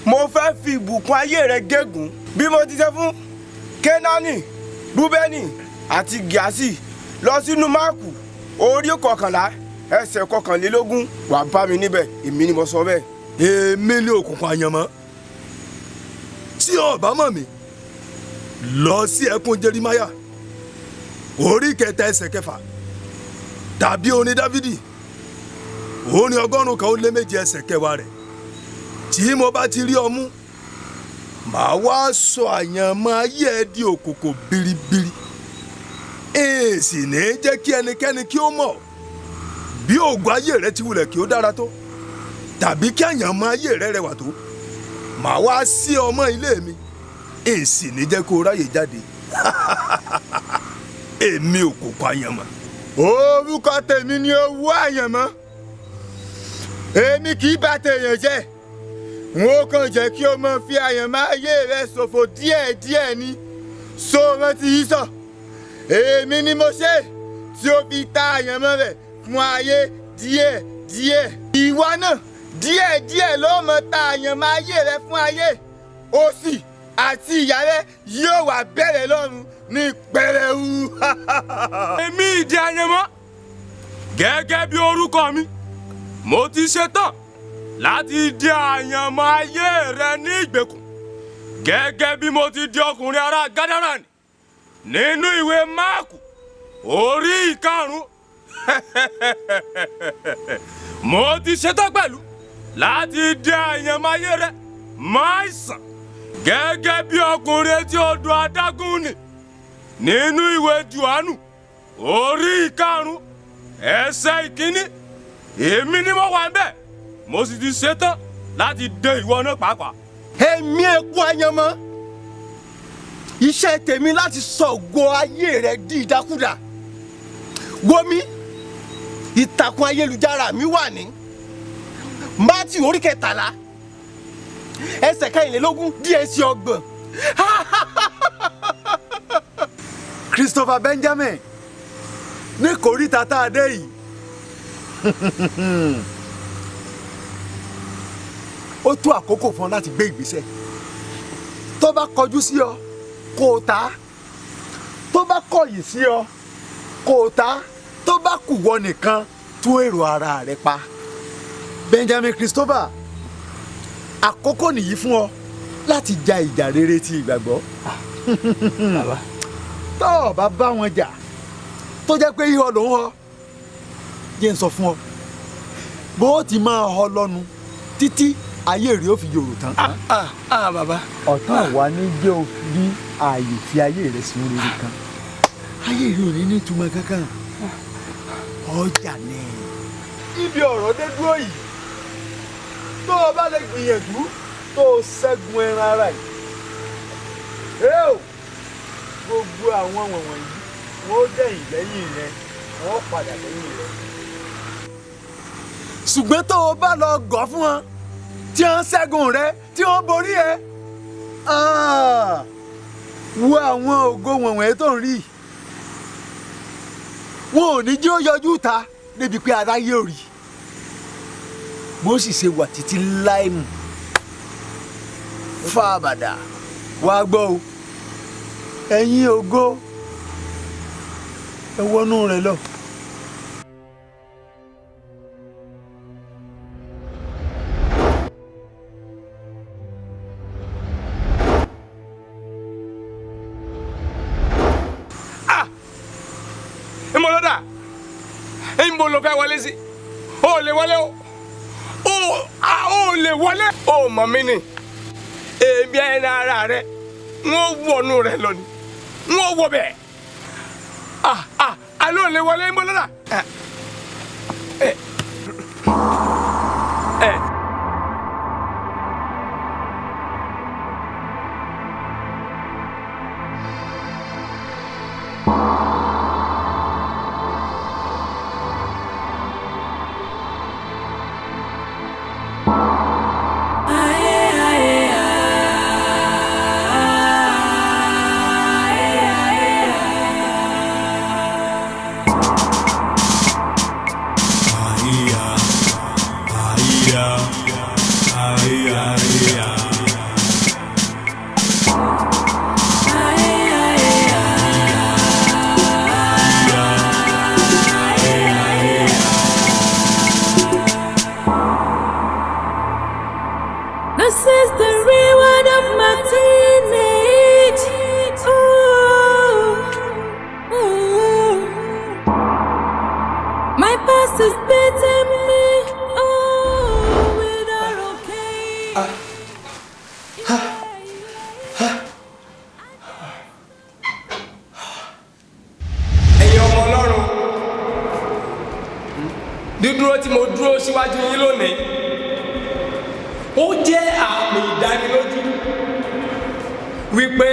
mo fẹ́ fi ìbùkún ayé rẹ gégùn bí mo ti ṣe fún Kénáánì, Rúbẹ́nì àti Gíásì lọ sínú Máàkù orí 11 ẹsẹ̀ 21 wá bá mi níbẹ̀, èmi ni mo sọ bẹ́ẹ̀. Èmi ni òkùnkùn àyànmọ́. Tí o bá mọ̀ mí, lọ sí ẹkùn Jeremáyà orí 3 ẹsẹ̀ 6 tàbí orin Dáfídì orin 107 ẹsẹ̀ 9 rẹ̀. Tí mo bá ti rí ọ mú, màá wá sọ àyànmọ́ ayé ẹ di òkùnkùn biribiri. Èsì ní jẹ́ kí ẹnikẹ́ni kí ó mọ̀ bí ògo ayé rẹ ti wulẹ̀ kí ó dára tó tàbí kí àyànmọ́ ayé rẹ rẹwà tó. Màá wá sí ọmọ ilé mi, èsì ní jẹ́ kó ráyè jáde. Èmi òkùnkùn àyànmọ́. Orúkọ tèmi ni Owó Àyànmọ́. Èmi kì í bà tèèyàn jẹ́. Wọ́n kàn jẹ́ kí o mọ fi àyànmọ́ ayé rẹ ṣòfò díẹ̀díẹ̀ ni. So rántí yìí sọ. Èmi ni mo ṣe tí ó fi ta àyànmọ́ rẹ̀ fún ayé díẹ̀díẹ̀. Ìwọ náà díẹ̀díẹ̀ ló mọ ta àyànmọ́ ayé rẹ fún ayé. Òṣì àti ìyà rẹ yóò wá bẹ̀rẹ̀ lọ́run ní pẹrẹu. Èmi ìdí àyànmọ́ gẹ́gẹ́ bí orúkọ mi, mo ti ṣetán láti di àyànmọ́ ayé rẹ ní ìgbèkùn gẹ́gẹ́ bí mo ti di ọkùnrin ará Gádáránì nínú ìwé Máàkù orí 5. Mo ti ṣetán pẹ̀lú láti di àyànmọ́ ayé rẹ máa sàn gẹ́gẹ́ bí ọkùnrin etí odò adágún nì nínú ìwé Jòhánù orí 5 ẹsẹ̀ 1. Èmi ni mo wà ńbẹ̀, mo sì ti ṣetán láti dé ìwọ náà pàápàá. Èmi èkú àyànmọ́, iṣẹ́ tèmi láti sọ ògo ayé rẹ di ìdákúdà. Wò mí, ìtàkùn ayélujára mi wà ní Mátíù orí 13 ẹsẹ̀ 24 díẹ̀ sí 30. Christopher Benjamin, ní kòríta tá a dé yìí. Ó tó àkókò fún ọ láti gbé ìgbésẹ̀. Tó bá kọjú sí ọ, kó o ta. Tó bá kọ̀yìn sí ọ, kó o ta. Tó bá kù wọ nìkan, tún èrò ara rẹ pa. Benjamin Christopher, àkókò nìyí fún ọ láti ja ìjà rere ti ìgbàgbọ́. Tó o bá bá wọn jà, tó jẹ́ pé ihò ló ń họ, jẹ́ n sọ fún ọ, bó ti máa họ lọ́nu títí ayé rẹ̀ ó fi yòrò tán. Bàbá. Ọ̀tá wa ní jẹ́ o rí ààyè fi ayé rẹ̀ sí rere kan. Ayé rẹ̀ ò ní ní ìtumọ̀ kankan. Ọjà ni. Ibi ọ̀rọ̀ dé dúró yìí, tó o bá lè gbìyànjú tó o ṣẹ́gun ẹran ara yìí. Gbogbo àwọn wọ̀nyí wọ́n dẹ̀yìn lẹ́yìn rẹ̀, wọ́n padà lẹ́yìn rẹ̀. Ṣùgbọ́n tó o bá lọ gọ̀ fún wọn tí wọ́n ṣẹ́gun rẹ tí wọ́n borí ẹ, wo àwọn ògo wọ̀nyí tó ń rí, wọn ò ní jí ó yọjú ta níbi pé aráyé ò rí. Bó sì ṣe wà títí láìmù fábàdà wá gbọ́ o, ẹ̀yin ògo ẹ wọnú rẹ lọ. Ìmọ̀lọ́dà, ìmọ̀ ló fẹ́ wọlé sí. O lè wọlé o. O lè wọlé. O mọ̀ mí ni. Èmi ẹni ara rẹ̀, wọ́n wọnú rẹ̀ lọ ni. Wọ́n wọ bẹ̀. Àlọ́ lè wọlé ìmọ̀lọ́dà. Yeah. This is the reward of my teenage. Ooh. My past is beating me. We're not okay. Ẹ̀yin ọmọ Ọlọ́run, dídúró tí mo dúró síwájú yín lónìí, ó jẹ́ àmì ìdánilójú wípé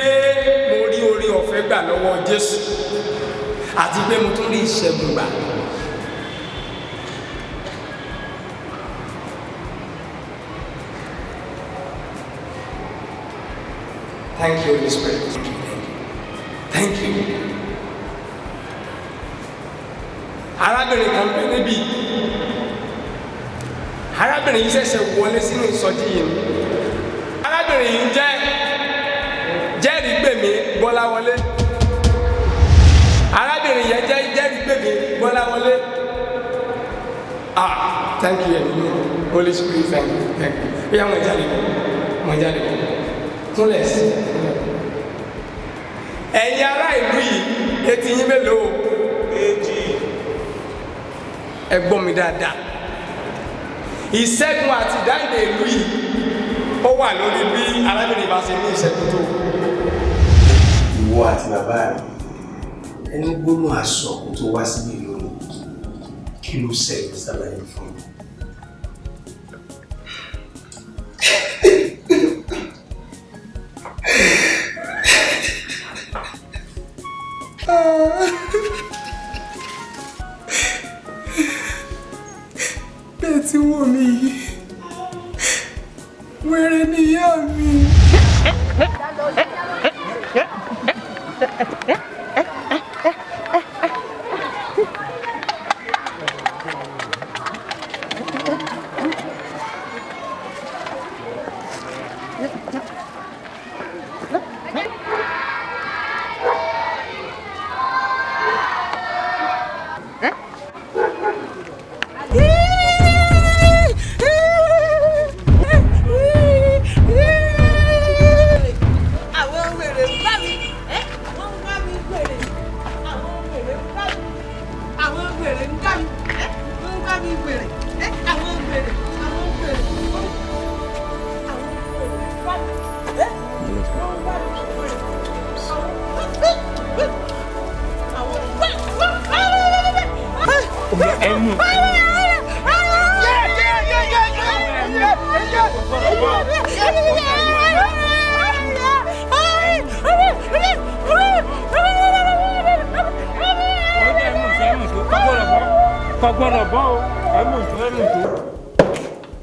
mo rí oore ọ̀fẹ́ gbà lọ́wọ́ Jésù àti pé mo tún rí ìṣẹ́gun gbà. Thank you, Holy Spirit. Thank you. Arábìnrin kan bẹ níbí. Arábìnrin yìí ṣẹ̀ṣẹ̀ wọlé sínú ìsọjí yìí. Arábìnrin yìí jẹ́rìí gbèmí Bọ́láwọlé. Arábìnrin yẹn jẹ́rìí gbèmí Bọ́láwọlé. Thank you, Holy Spirit, thank you. Ó yá, mo jáde. Kúnlẹ̀ sí. Ẹ̀yin ará ìlú yìí, etí yín mélòó? Èjì. Ẹ gbọ́ mi dáadáa. Ìṣẹ́gun àti ìdáǹdè ìlú yìí ó wà lórí bí arábìnrin bá ṣe ní ìṣẹ́gun tó. Ìwọ àti bàbá rẹ̀ ẹni gbóná aṣọ kó tó wá síbí lónìí, kí ló ṣẹlẹ̀ ṣàlàyé fún mi. Bẹ́ẹ̀ tí wọ́n mi yìí, wẹ́rẹ́ ni ìyá mi.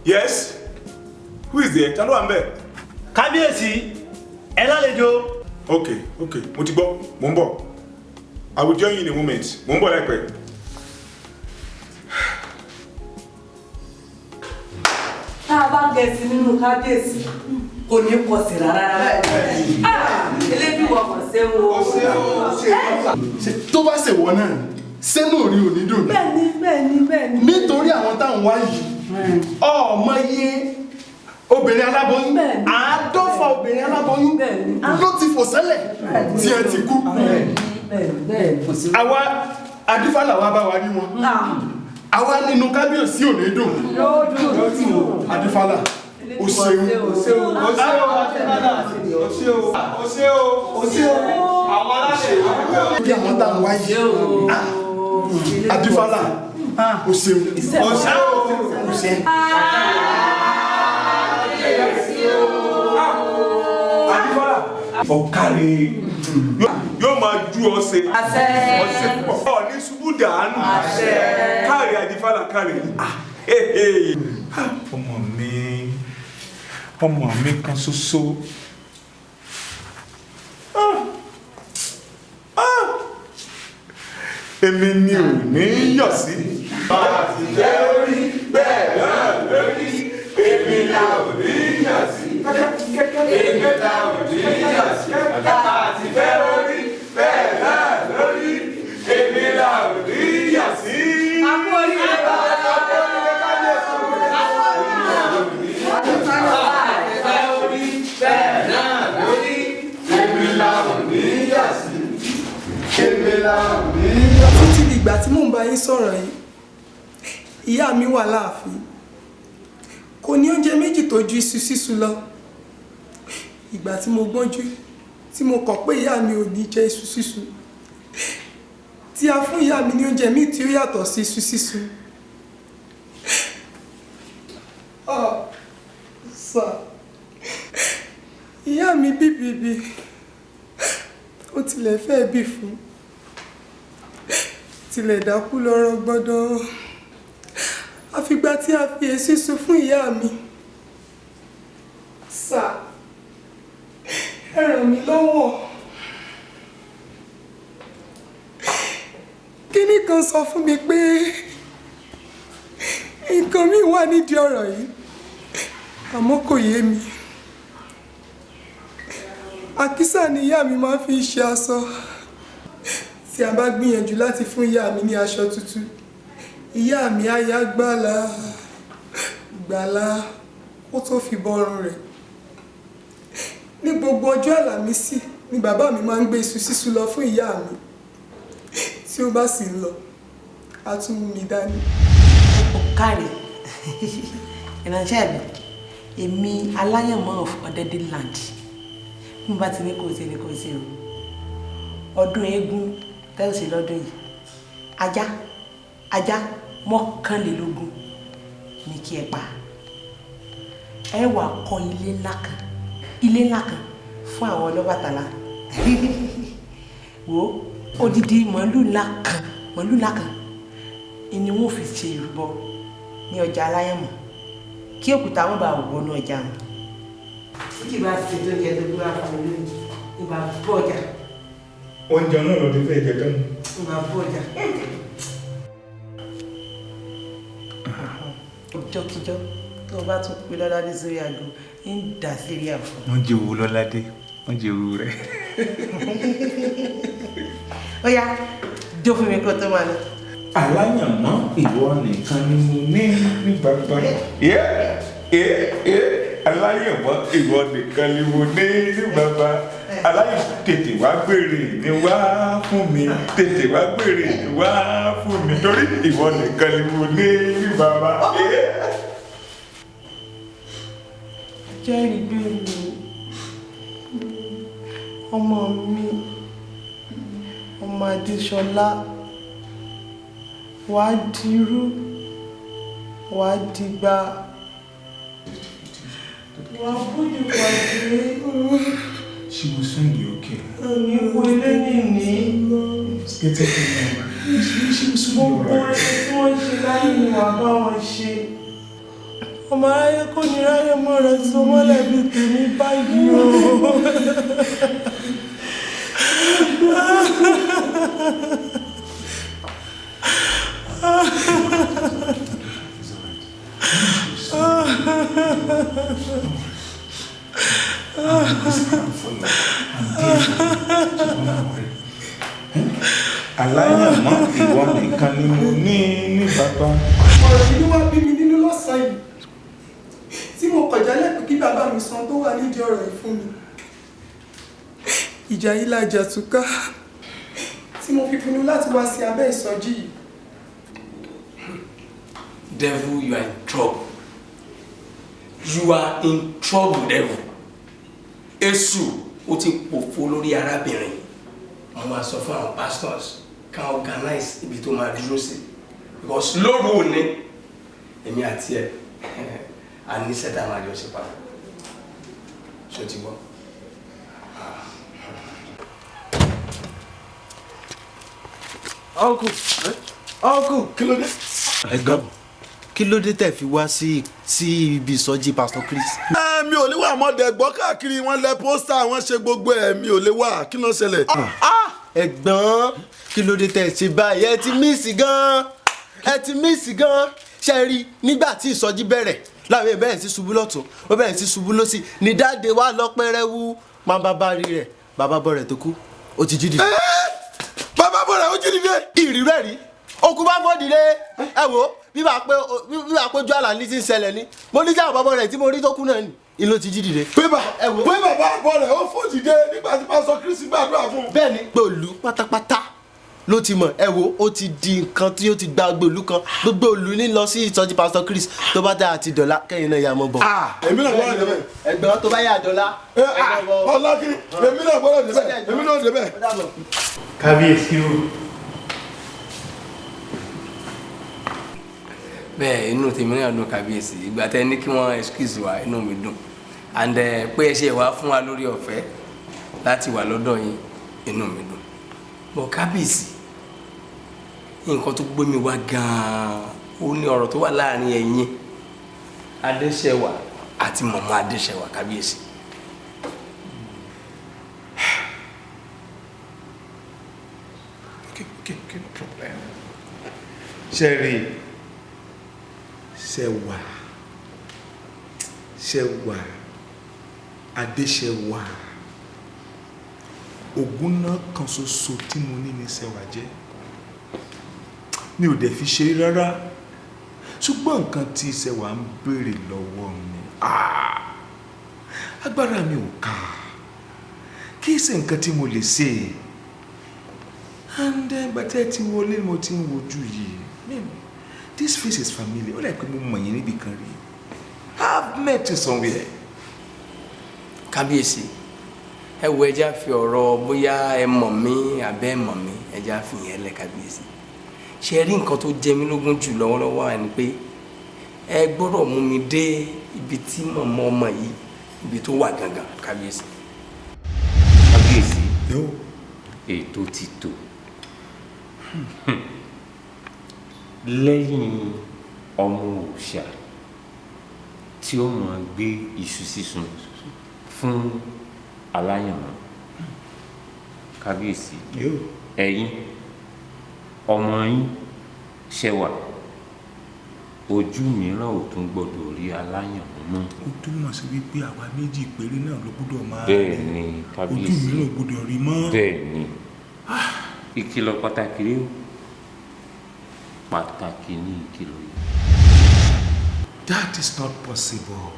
Yes? Who is there? Talo ambe. Kábíyèsí, ẹ lálejò. Okay, mo ti gbọ́, mo ń bọ̀. I will join you in a moment. Mo ń bọ̀ láìpẹ́. Tá a bá gẹ̀ẹ́sì nínú kábíyèsí, kò ní pọ̀ sí rárá. Elébi wọ̀ kàn ṣe wo. Tó bá ṣe wọ náà, sẹ́nu orí ò ní dùn. Bẹ́ẹ̀ni. Nítorí àwọn táwọn wá yìí, ọmọ iye obìnrin aláboyún, àádọ́fà obìnrin aláboyún ló ti fò sẹ́lẹ̀ tí ẹ ti kú. Àwa adífàlà wa bá wa rí wọn. Àwa nínú kábíyèsí ò ní dùn. Adífàlà, o ṣeun. Àwọn aláṣẹ bí àwọn táwọn wá yìí. Adífàlà, o ṣeun. Ọ̀kàrẹ̀ yóò máa ju ọ̀sẹ̀ púpọ̀ ní ṣubú dànù káàrí Adífàlà káàrí. Ọmọ mi kan ṣoṣo. Èmi ni ò ní yọ̀ sí. Bá a ti jẹ́ orí bẹ́ẹ̀ náà lórí, èmi la ò ní yọ̀ sí. Èmi la ò ní yọ̀ sí. Bá a ti fẹ́ orí bẹ́ẹ̀ náà lórí, èmi la ò ní yọ̀ sí. Àpò oríire bá a lọ. títí di ìgbà tí mò ń bá yín sọ̀rọ̀ yìí ìyá mi wà láàfin kò ní oúnjẹ méjì tó ju iṣu sísun lọ ìgbà tí mo gbọ́njú tí mo kọ̀ pé ìyá mi ò ní jẹ iṣu sísun tí a fún ìyá mi ní oúnjẹ míì tí ó yàtọ̀ sí iṣu sísun. Sà ìyá mi bíbí ó tilẹ̀ fẹ́ bí fún tilẹ̀ dákú lọ́rọ̀ gbọ́dọ̀ àfìgbà tí a fi èsì sùn fún ìyá mi. Sà ẹ ràn mí lọ́wọ́ kíní kan sọ fún mi pé nǹkan mi wà nídìí ọ̀rọ̀ yìí àmọ́ kò yé mi. Àkísà ni ìyá mi máa fi ṣe aṣọ tí a bá gbìyànjú láti fún ìyá mi ní aṣọ tuntun ìyá mi á yá gbàlà ó tó fi bọ́rùn rẹ̀. Ní gbogbo ọjọ́ àlàmísì ni bàbá mi máa ń gbé iṣu sísun lọ fún ìyá mi tí ó bá sì ń lọ á tún mú mi dání. Ọ̀kàrè ìránṣẹ́ mi èmi Aláyànmọ́ of Ọ̀dẹ́dẹ́ land mo bá ti ní kò sí ní kò sí o ọdún eégún tẹ́lẹ̀sì lọ́dún yìí ajá mọ́kànlélógún ní kí ẹ pa ẹ wá kọ́ ilé ńlá kan fún àwọn Ọlọ́bàtálá wo odidi màálù ńlá kan ni wọ́n fi ṣe ìrúbọ ní ọjà Aláyànmọ́ kí òkúta wọn bá wọnú ọjà wọn kí bá ṣe tó jẹ tó gbúra fún mi ìbá bọjà. Oúnjẹ náà ló ti fẹ́ jẹ tán. Ìbá bọjà. Ọjọ́kíjọ́ tó o bá tún pé lọ́ládé sórí àgọ́ ń dà sí rí àfọ̀. Wọ́n jẹ owó lọ́ládé wọ́n jẹ owó rẹ̀. Ó yá jó fún mi kó tó máa lọ. Aláyànmọ́ ìwọ nìkan ni mo ní gbàgbà. Aláyànmọ́ ìwọ nìkan ni mo ní bàbá. Aláyànmọ́ tètè wá gbèrè ni wá fún mi. Tètè wá gbèrè ni wá fún mi. Torí ìwọ nìkan ni mo ní bàbá. Jẹ́rìí gbé mi ọmọ mi ọmọ Adéṣọlá wàá dirú wàá dìgbà wàá bójú pàdé. She will soon be okay. Àmì ìwọ eléyìí ní. It's getting better. She will soon be alright. Gbogbo ẹni tí wọ́n ṣe láyé ni wàá bá wọn ṣe. Ọmọ aráyé kò ní ráyè mọ́ rẹ̀ tó mọ́lẹ̀ bí tèmi báyìí o. Aláyànmọ́ ìwọ nìkan ni mo ní bàbá. Ọ̀rọ̀ yìí wá bí mi nínú lọ́sàn-án yìí tí mo kọjá lẹ́kọ̀ọ́ kí bàbá mi san tó wà nídìí ọ̀rọ̀ yìí fún mi. Ìjà yìí la jà túká tí mo fi pinnu láti wá sí abẹ́ ìsọjí yìí. Devil, you are in trouble. You are in trouble, devil. Èṣù ó ti pòfo lórí arábìnrin. Wọ́n máa sọ fún àwọn pastors ká organize ibi tó máa dúró sí. Because lóru òní èmi àti ẹ̀ a ní sẹ́tà máa jọ sí papọ̀. Ṣé o ti gbọ́? Uncle, kí ló dé? Ẹ̀gbọ́n, kí ló dé tẹ́ fi wá sí ibi ìsọjí Pastor Chris? Mi ò lè wà mọ́dẹ̀ gbọ́ káàkiri wọn lẹ pósítà wọn ṣe gbogbo ẹ̀ mi ò lè wà kí ló ṣẹlẹ̀. Ẹ̀gbọ́n, kí ló dé tẹ́ ṣe báyìí? Ẹ ti mísì gan. Ṣé rí nígbà tí ìsọjí bẹ̀rẹ̀ láwọn èèyàn bẹ̀rẹ̀ sí ṣubú lọ́tún ó bẹ̀rẹ̀ sí ṣubú lọ́sì ní dáde wá lọ pẹ́rẹ́wú máa bá rí rẹ̀ bàbá bọ̀ rẹ̀ tó kú ó ti jí dìde. Bàbá bọ̀ rẹ̀ ó jí dìde. Ìrì rẹ̀ rí okùn bá fọ́ dìde ẹ wò bí bá péjú àlà ní ti ń ṣẹlẹ̀ ní mo ní jáwọ́ bàbá rẹ̀ tí mo rí tó kú náà ni ìlò ti jí dìde. pé bàbá bọ̀ rẹ̀ ó fò dìde nígbà tí Pastor Chris gbàdúrà fún un. Bẹ́ẹ̀ni gbòòlù pátápátá ló ti mọ̀ ẹ wo ó ti di nǹkan tí ó ti gba gbòòlù kan gbogbo òlù ní lọ sí ìtọ́jú Pastor Chris tó bá dáa àti dọ̀là kẹ́yìn náà yà mọ́ bọ̀. èmi náà gbọ́dọ̀ débẹ̀. ẹgbẹ́ tó bá yà dọ̀là. ọlọ́kiri èmi náà gbọ́dọ̀ débẹ̀ èmi náà débẹ̀. kábíyèsí o. bẹ́ẹ̀ inú tèmi náà dùn kábíyèsí ìgbà tẹ́ ní kí wọ́n excuse wa inú mi dùn and pé ẹ ṣe wá fún wa lórí ọ̀fẹ́ láti wà lọ́dọ̀ yín inú mi dùn bọ̀ kábíyèsí nǹkan tó gbé mi wá gan-an ó ní ọ̀rọ̀ tó wà láàrin ẹ̀yin Adéṣẹwà àti mọ̀mọ́ Adéṣẹwà kábíyèsí. Okay, no problem. Sherry, Ṣẹwà, Adéṣẹwà, ògùn náà kan ṣoṣo tí mo ní Ṣẹwà jẹ́. Mi ò dẹ̀ fi ṣe rárá. Ṣùgbọ́n nǹkan tí Ṣẹwà ń béèrè lọ́wọ́ mi, agbára mi ò ká. Kì í ṣe nǹkan tí mo lè ṣe. And bàtẹ́ ti wọlé mo ti ń wojú yìí. This face is familiar. Ó like mo mọ̀ yín níbi kan rí. I've met you somewhere. kábíyèsí ẹ wo ẹja fi ọ̀rọ̀ bóyá ẹ mọ̀ mí àbẹ́ mọ̀ mí ẹja fi yẹn lẹ̀ kábíyèsí. ṣe rí nǹkan tó jẹ mí lógún jù lọ́wọ́lọ́wọ́ wà ní pé ẹ gbọ́dọ̀ mú mi dé ibi tí mọ̀mọ́ ọmọ yìí ibi tó wà gangan kábíyèsí. kábíyèsí ètò ti tò lẹ́yìn ọmọ òòṣà tí ó máa gbé iṣu sísun fún Aláyànmọ́ kábíyèsí ẹ̀yin ọmọ yín Ṣẹwà ojú mìíràn ò tún gbọdọ̀ rí Aláyànmọ́ mọ́. Ó túmọ̀ sí wípé àwa méjì péré náà ló gbọ́dọ̀ máa rí. bẹ́ẹ̀ ni kábíyèsí ojú mìíràn ò gbọ́dọ̀ rí mọ́. bẹ́ẹ̀ ni ìkìlọ̀ pàtàkì rí o pàtàkì ní ìkìlọ̀ yìí. That is not possible.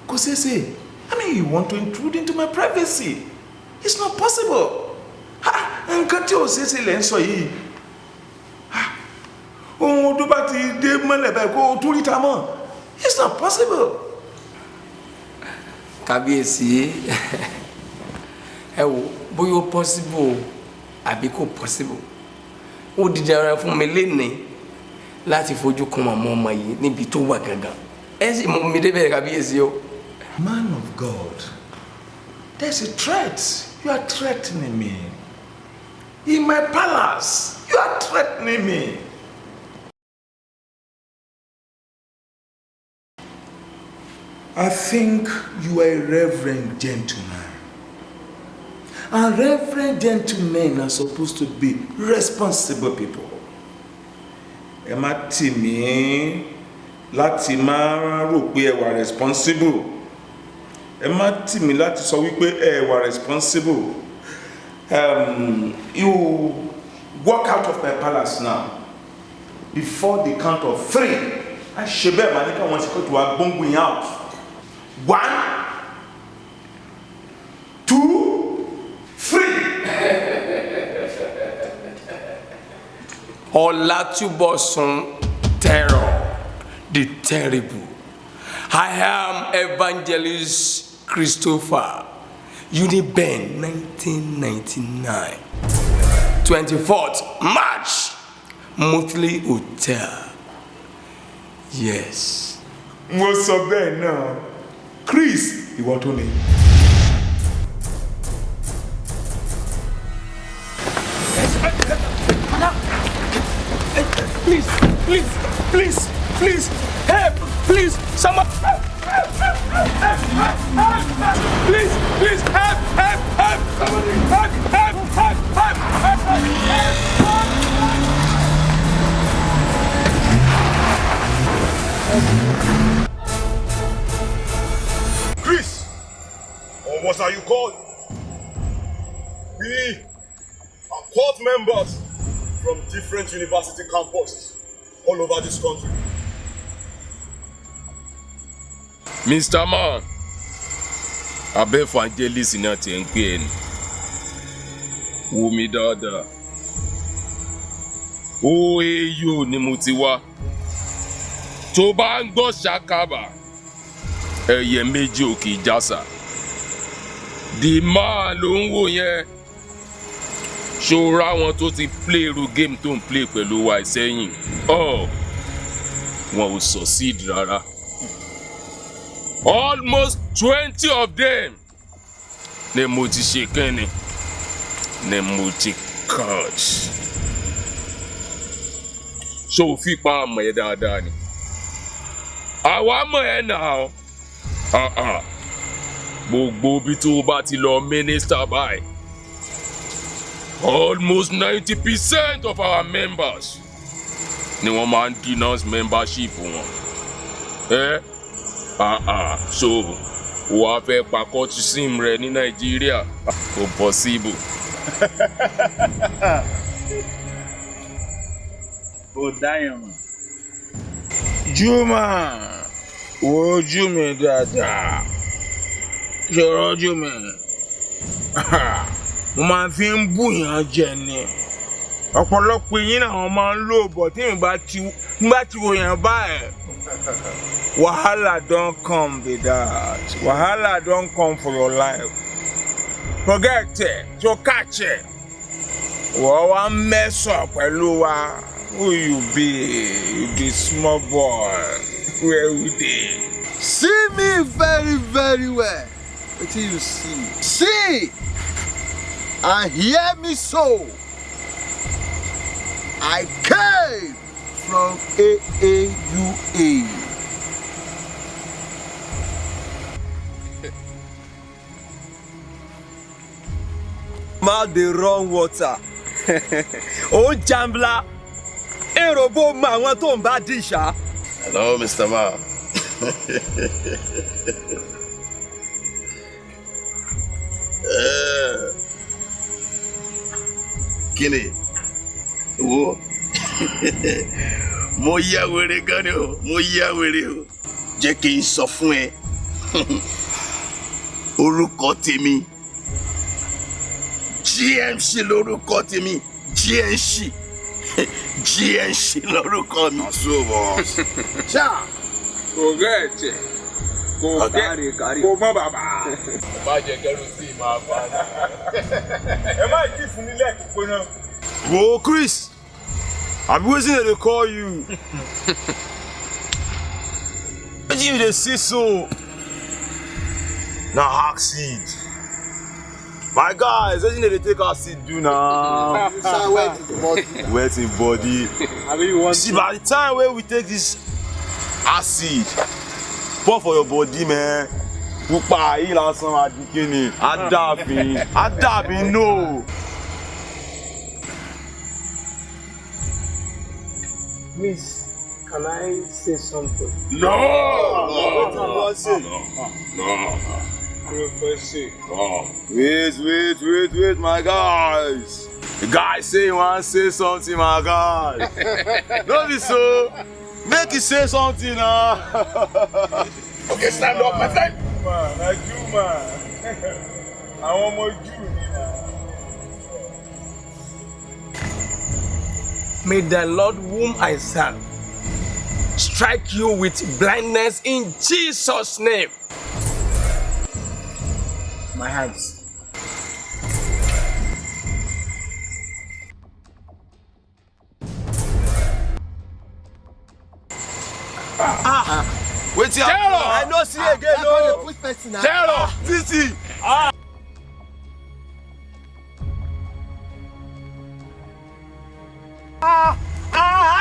Kò ṣeé ṣe. I mean, you want to intrude into my privacy. It's not possible. Nǹkan tí ò ṣeé ṣe lẹ́ ń sọ yìí. Ohun tó bá ti dé mọ́lẹ̀ báyìí kó o tún rí ta mọ́. It's not possible. kábíyèsí ẹ wo bóyá ó possible àbí kò possible ó di dandan fún mi lénìí láti fojú kan mọ̀mọ́ ọmọ yìí níbi tó wà gangan ẹ sì mú mi débẹ̀ kábíyèsí o. Man of God, there's a threat. You are threatening me. In my palace, you are threatening me. I think you are a reverend gentleman. And reverend gentlemen are supposed to be responsible people. Ẹ má tì mí láti máa rò pé ẹ wà responsible. Ẹ má tì mí láti sọ wípé ẹ wà responsible. You walk out of my palace now. Before the count of 3. I ṣe bẹ́ẹ̀ máa ní káwọn ṣe kó tó wá gbóngbìn out. 1, 2, 3. Ọlátúbọ̀sún Terror, the terrible. I am Evangelist Christopher, Uniben 1999. 24th March, Motley Hotel. Yes. Mo sọ bẹ́ẹ̀ náà. Chris, ìwọ tó ní. Please, please, please, please, help, please, someone, help, please, please, help, somebody, Chris, or what are you called? We are court members from different university campuses all over this country. Mr. Man, abẹ́ evangelist náà ti ń pè é ní. Wo mi dáadáa. OAU ni mo ti wá. Tó bá ń gbọ́ ṣàkàbà, ẹyẹ méjì ò kì í jásà. The man ló ń wò yẹn. Ṣọ́ra wọn tó ti play irú game tó ń play pẹ̀lú wa ìsẹ́yìn. Wọn ò succeed rárá. Almost 20 of them ni mo ti ṣe kẹ́ni ni mo ti catch. Ṣé o fi pa àmọ̀ ẹ dáadáa ni? Àwa mọ̀ ẹ́ náà. Gbogbo bí tó bá ti lọ minister báyìí. Almost 90% of our members ni wọ́n máa ń denounce membership wọn. So wàá fẹ́ pa cultism rẹ ní Nàìjíríà? Kò possible. Ó dáyàn mọ̀. Juma, wo ojú mi dáadáa. Ṣòro ojú mi. Mo máa fi ń bùyàn jẹ ni. Ọ̀pọ̀lọpọ̀ yín náà wọ́n máa ń lò bọ̀ tí n bá ti wo yẹn báyìí. Wahala don come be that. Wahala don come for your life. Forget it, so catch it. Wọ́n wá mess up pẹ̀lú wa. Who you be? You be small boy. Where we dey? See me very, very well. What you see? See and hear me so. I came from AAUA. Mouth the wrong water. Oh, Jambla. Èrò bó mọ àwọn tó ń bá dìṣà. Hello, Mr. Ma. Kíni? Wo? Mo yá wèrè gan ni o, mo yá wèrè o. Jẹ́ kí n sọ fún ẹ. Orúkọ tèmi. GMC lórúkọ tèmi. GNC. GNC lórúkọ mi. Boss. Ṣá. Forget it. Kò kárí. Kò mọ bàbá. Má jẹ kẹrù sí máa bá a. Ẹ má kí fún mi lẹ́ẹ̀kọ́ náà. Whoa, Chris. I'm waiting to call you. What you dey say so? Na acid. My guys, wetin dey take acid do now? Wet in body. See, by the time wey we take this acid, pour for your body, man. Pupa yìí lásán adikini. Adàbí no. Please, can I say something? No! Professor. Wait, my guys. The guy say he want to say something, my guys. Don't be so. Make you say something now. Okay, stand up, my friend. Juma. I want more Jew. May the Lord whom I serve strike you with blindness in Jesus' name. My hands. Wait here. I no see again. No. Tell her. Titi.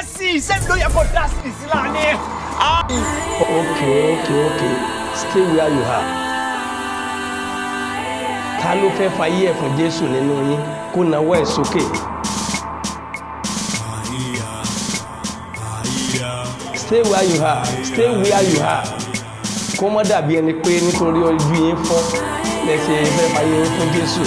See, same no you for that is lane. Okay. Stay where you are. Ta ló fẹ́ fayé ẹ̀ fún Jésù nínú yín kó nawọ́ ẹ̀ sókè. Stay where you are. Kó má dàbí ẹni pé nítorí ojú yín fọ́ lẹ́sẹ̀ fẹ́ fayé ẹ̀ fún Jésù.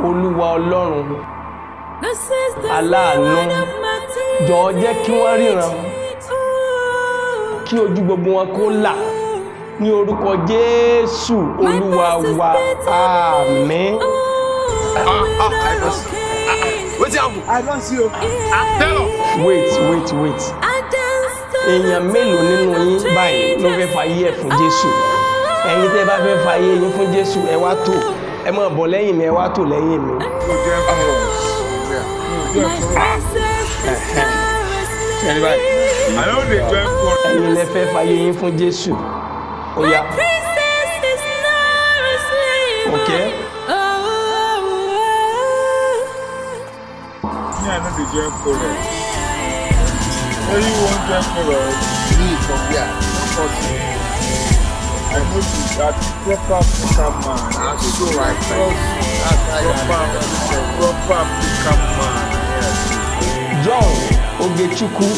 Olúwa Ọlọ́run aláàánú jọ̀ọ́ jẹ́ kí wọ́n ríran kí ojú gbogbo wọn kó là ní orúkọ Jésù Olúwa wa àmín. I don't see you. Wait. Èèyàn mélòó nínú yín báyìí ló fẹ́ fàyè ẹ̀ fún Jésù? Ẹ̀yin tẹ́ bá fẹ́ fàyè yín fún Jésù ẹ wá tò, ẹ máa bọ̀ lẹ́yìn mi, ẹ wá tò lẹ́yìn mi. Ẹ̀yin lẹ fẹ́ fàyè yín fún Jésù. Ó yá. Okay. I know the joint chorus. Where you want joint chorus? Me from here. I know that proper African man. That's so right. Proper African man. Yes. John Ogechukwu,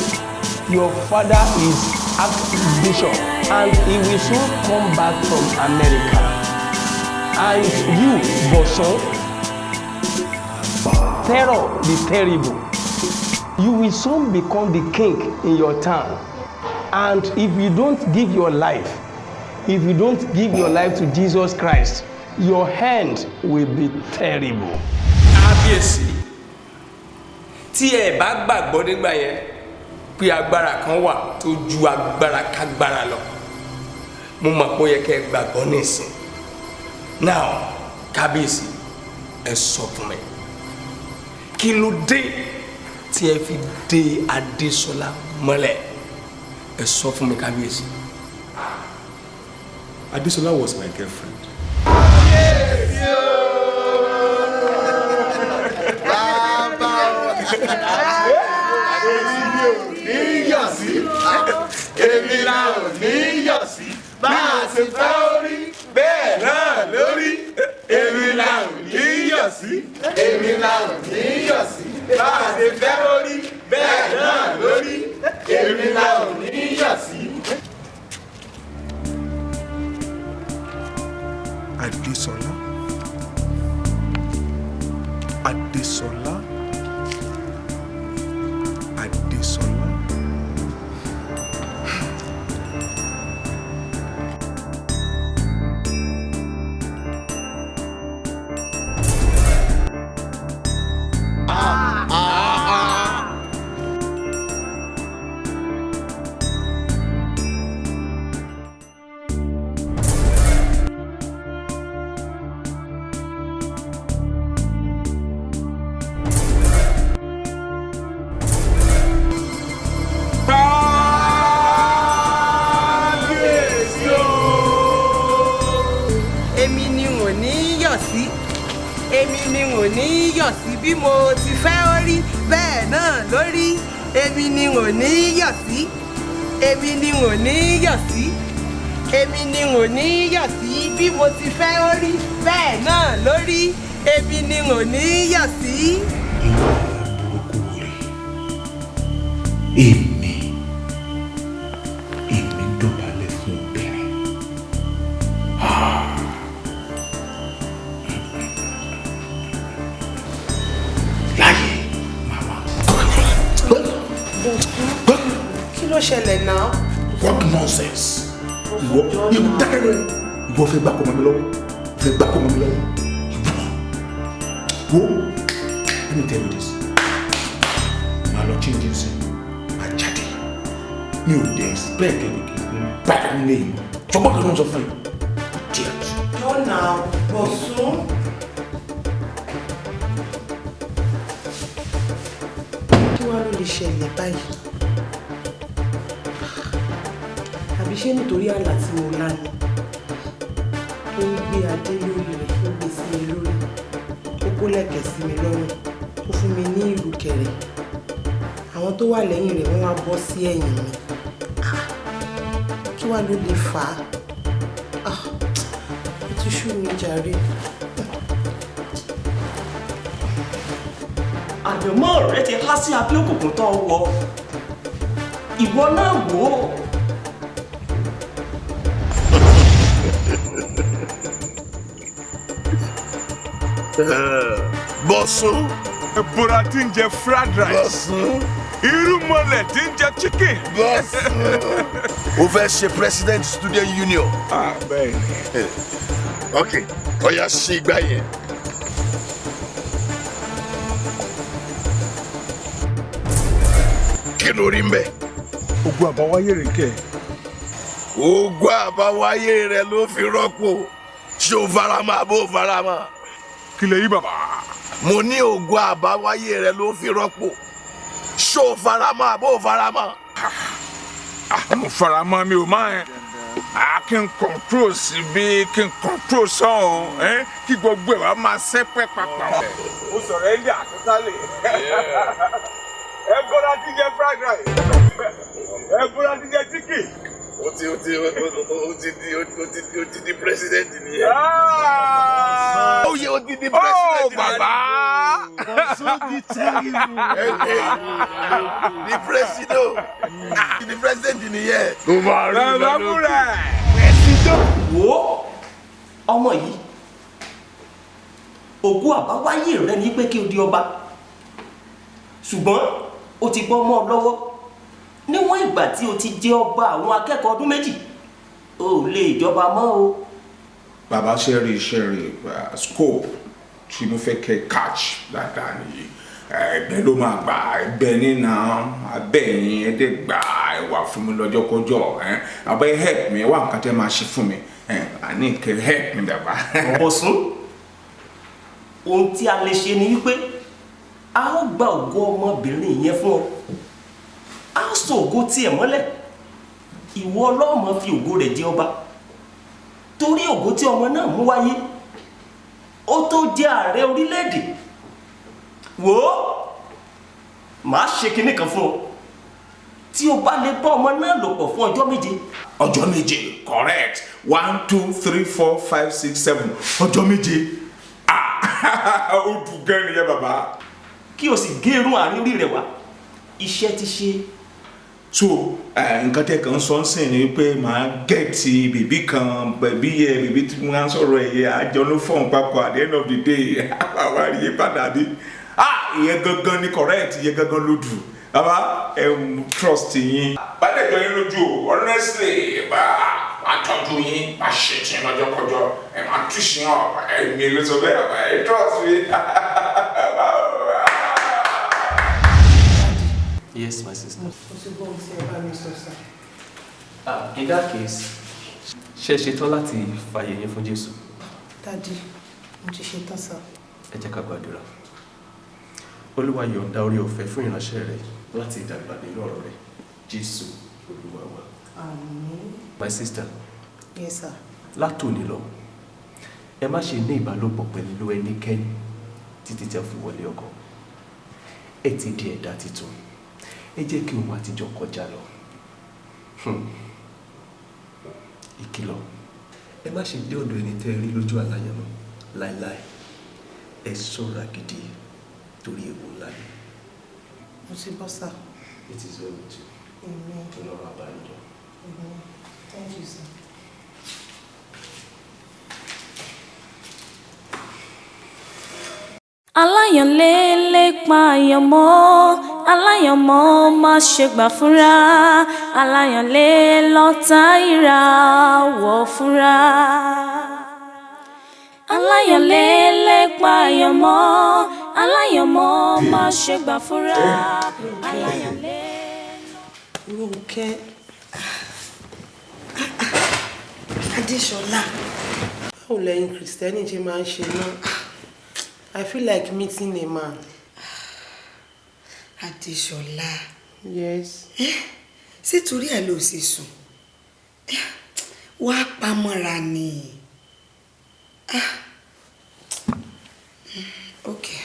your father is Archbishop and he will soon come back from America. And you, Boson, Terror the Terrible, you will soon become the king in your town. And if you don't give your life to Jesus Christ, your hand will be terrible. Kábíyèsí, tí ẹ bá gbàgbọ́ nígbà yẹn pé agbára kan wà tó ju agbára kágbára lọ, mo mọ̀ pé ó yẹ kẹ́ ẹ gbàgbọ́ nísìn. Now, Kábíyèsí, ẹ sọ fún mi. Kí ló dé tí ẹ fi dé Adésọlá mọ́lẹ̀? Ẹ sọ fún mi, Kábíyèsí. Adésọlá was my girlfriend. Èmi la ò ní yọ̀ sí, bá a ṣe fẹ́ orí, bẹ́ẹ̀ náà lórí. Èmi la ò ní yọ̀ sí, èmi la ò ní yọ̀ sí, bá a ṣe fẹ́ orí, bẹ́ẹ̀ náà lórí. Èmi la ò ní yọ̀ sí. Adésọlá. Adésọlá. Adésọlá. Bí mo ti fẹ́ orí bẹ́ẹ̀ náà lórí. Èmi ni ò ní yọ̀ sí, èmi ni ò ní yọ̀ sí, èmi ni ò ní yọ̀ sí. Bí mo ti fẹ́ orí bẹ́ẹ̀ náà lórí. Èmi ni ò ní yọ̀ sí. Èmi dọ̀bálẹ̀ fún obìnrin. Kí ló ṣẹlẹ̀ náà? What nonsense! Ìwọ dákẹ́rẹ́. Ìwọ fẹ́ gbà kọ́ mọ́ mi lọ́wọ́. Wo, let me tell you this. Màá lọ change it sí. Màá jáde. Mi ò dé expect ẹnìkì báyìí nílé yìí. Ṣọgbọ́n kan náà sọ fún mi. Jọ́nà Bọ̀sún. Kí wá ló lè ṣẹlẹ̀ báyìí? Àbí ṣé nítorí àlá tí mo lá ni? Ó ń gbé adé lórí rẹ̀, ó gbé sí mi lórí. Ó kó lẹ̀kẹ̀ sí mi lọ́rùn. Ó fún mi ní ìrùkẹ̀rẹ̀. Àwọn tó wà lẹ́yìn rẹ̀ wọ́n wá bọ́ sí ẹ̀yìn mi. Kí wá ló lè fà á? Ó ti ṣú mi jàre. Àyànmọ́ rẹ ti há sí abẹ́ òkùnkùn tó wọ. Ìwọ náà wò ó. Bọ̀sún. Ẹ̀bùrà tí ń jẹ fried rice. Bọ̀sún. irúnmọlẹ̀ tí ń jẹ chicken. Boss. O fẹ́ ṣe president student union. Bẹ́ẹ̀ ni. Ok, ó yá ṣí igbá yẹn. Kí ló rí mbẹ̀? Ogun àbáwáyé rẹ̀ kẹ̀. Ogun àbáwáyé rẹ̀ ló fi rọ́pò. Ṣé o faramọ́ àbó faramọ́? Kí lè yí bàbá? Mo ní ogun àbáwáyé rẹ̀ ló fi rọ́pò. Ṣé o faramọ́ àbó faramọ́? Mo faramọ́ mi ò máa ẹ̀. Kí n control sí bí kí n control sọ́hún kí gbogbo ẹ̀ wá máa sẹ́pẹ́ papọ̀. Mo sọ̀rọ̀ ẹ́ ní àtúntálẹ̀. Ẹ gbọ́dọ̀ ti jẹ fried rice. Ẹ gbọ́dọ̀ ti jẹ chicken. O ti di president nìyẹn. Ó yẹ o ti di president nìyẹn. Bàbá. Di president nìyẹn. Bàbá múra. Wo ọmọ yìí ògùn àbáwáyé rẹ ní pé kí o di ọba ṣùgbọ́n o ti bọ́ mọ́ ọ lọ́wọ́ níwọ̀n ìgbà tí o ti jẹ́ ọba àwọn akẹ́kọ̀ọ́ ọdún méjì o ò lè jọba mọ́ o. Bàbá ṣẹ́rí scope tí mo fẹ́ kẹ́ catch dáadáa nìyí ẹgbẹ́ ló máa gbà ẹgbẹ́ nínà abẹ́yìn ẹ̀dẹ́ gbà ẹ̀wà fún mi lọ́jọ́kọjọ́ abẹ́ help mi ẹ̀wà nǹkan tẹ́ máa ṣe fún mi àní kẹ́ help mi dàbà. Ọ̀sùn ohun tí a lè ṣe ni wípé a ó gba ògo ọmọbìnrin yẹn fún ọ a ó sọ ògo tiẹ̀ mọ́lẹ̀ ìwọ ọlọ́mọ fi ògo rẹ̀ jẹ ọba torí ògo tí ọmọ náà mú wáyé ó tó jẹ́ ààrẹ orílẹ̀-èdè wò ó màá ṣe kinní kan fún ọ tí o bá lè bá ọmọ náà lò pọ̀ fún ọjọ́ méje. Ọjọ́ méje correct 1 2 3 4 5 6 7 ọjọ́ méje ó dùn gan nìyẹn bàbá. Kí o sì gé irun àárín orí rẹ̀ wá iṣẹ́ ti ṣe. So nǹkan tẹ́ kàn sọ ń sìn ni pé màá gẹ̀ẹ́tì bèbí kan bèbí tí wọ́n á sọ̀rọ̀ ẹ̀yẹ àjọ ló fọ̀n papọ̀ at the end of the day àwọn àríyé padà bí ìyẹn gangan ni correct ìyẹn gangan ló dù bàbá trust yín. bàdé jọ yín lójú honestly máa tọ́jú yín máa ṣe tí lọ́jọ́kọjọ́ máa tú sí hàn ẹ̀mí ló sọ bẹ́ẹ̀ trust me. Yes, my sister. In that case, ṣé ṣetán láti fààyè yín fún Jésù? Daddy, mo ti ṣetán sir. Ẹ jẹ́ ká gbàdúrà. Olúwa yọ̀ǹda orí ọ̀fẹ́ fún ìránṣẹ́ rẹ̀ láti dàgbà nínú ọ̀rọ̀ rẹ̀. Jésù Olúwa wa. Àmín. My sister. Yes, sir. Látòní lọ, ẹ má ṣe ní ìbálòpọ̀ pẹ̀lú ẹnikẹ́ni títí tí ẹ fi wọlé ọkọ. Ẹ ti di ẹ̀dá titun. Ẹ jẹ́ kí ohun àtijọ́ kọjá lọ. Ìkìlọ̀, ẹ má ṣe dé ọ̀dọ̀ ẹni tẹ́ rí lójú Alayamo láíláí. Ẹ ṣọ́ra gidi torí ewu ńlá ni. Mo ti bọ́ sir. It is well with you. Amen. Ọlọ́run àbáyọ. Amen. Thank you, sir. Aláyanlé lépa àyànmọ́, aláyanmọ́ má ṣe gbà fúnra, aláyanlé lọ́tá ìràwọ̀ fúnra. Aláyanlé lépa àyànmọ́, aláyanmọ́ má ṣe gbà fúnra, aláyanlé. Rónkẹ́ Adéṣọlá, báwo lẹ́yìn Kìrìsìtẹ́nì ṣe máa ń ṣe náà? I feel like meeting a man. Adéṣọlá. Yes. Ṣé torí ẹ̀ ló ṣe sùn? Wàá pamọ́ra ni. Okay.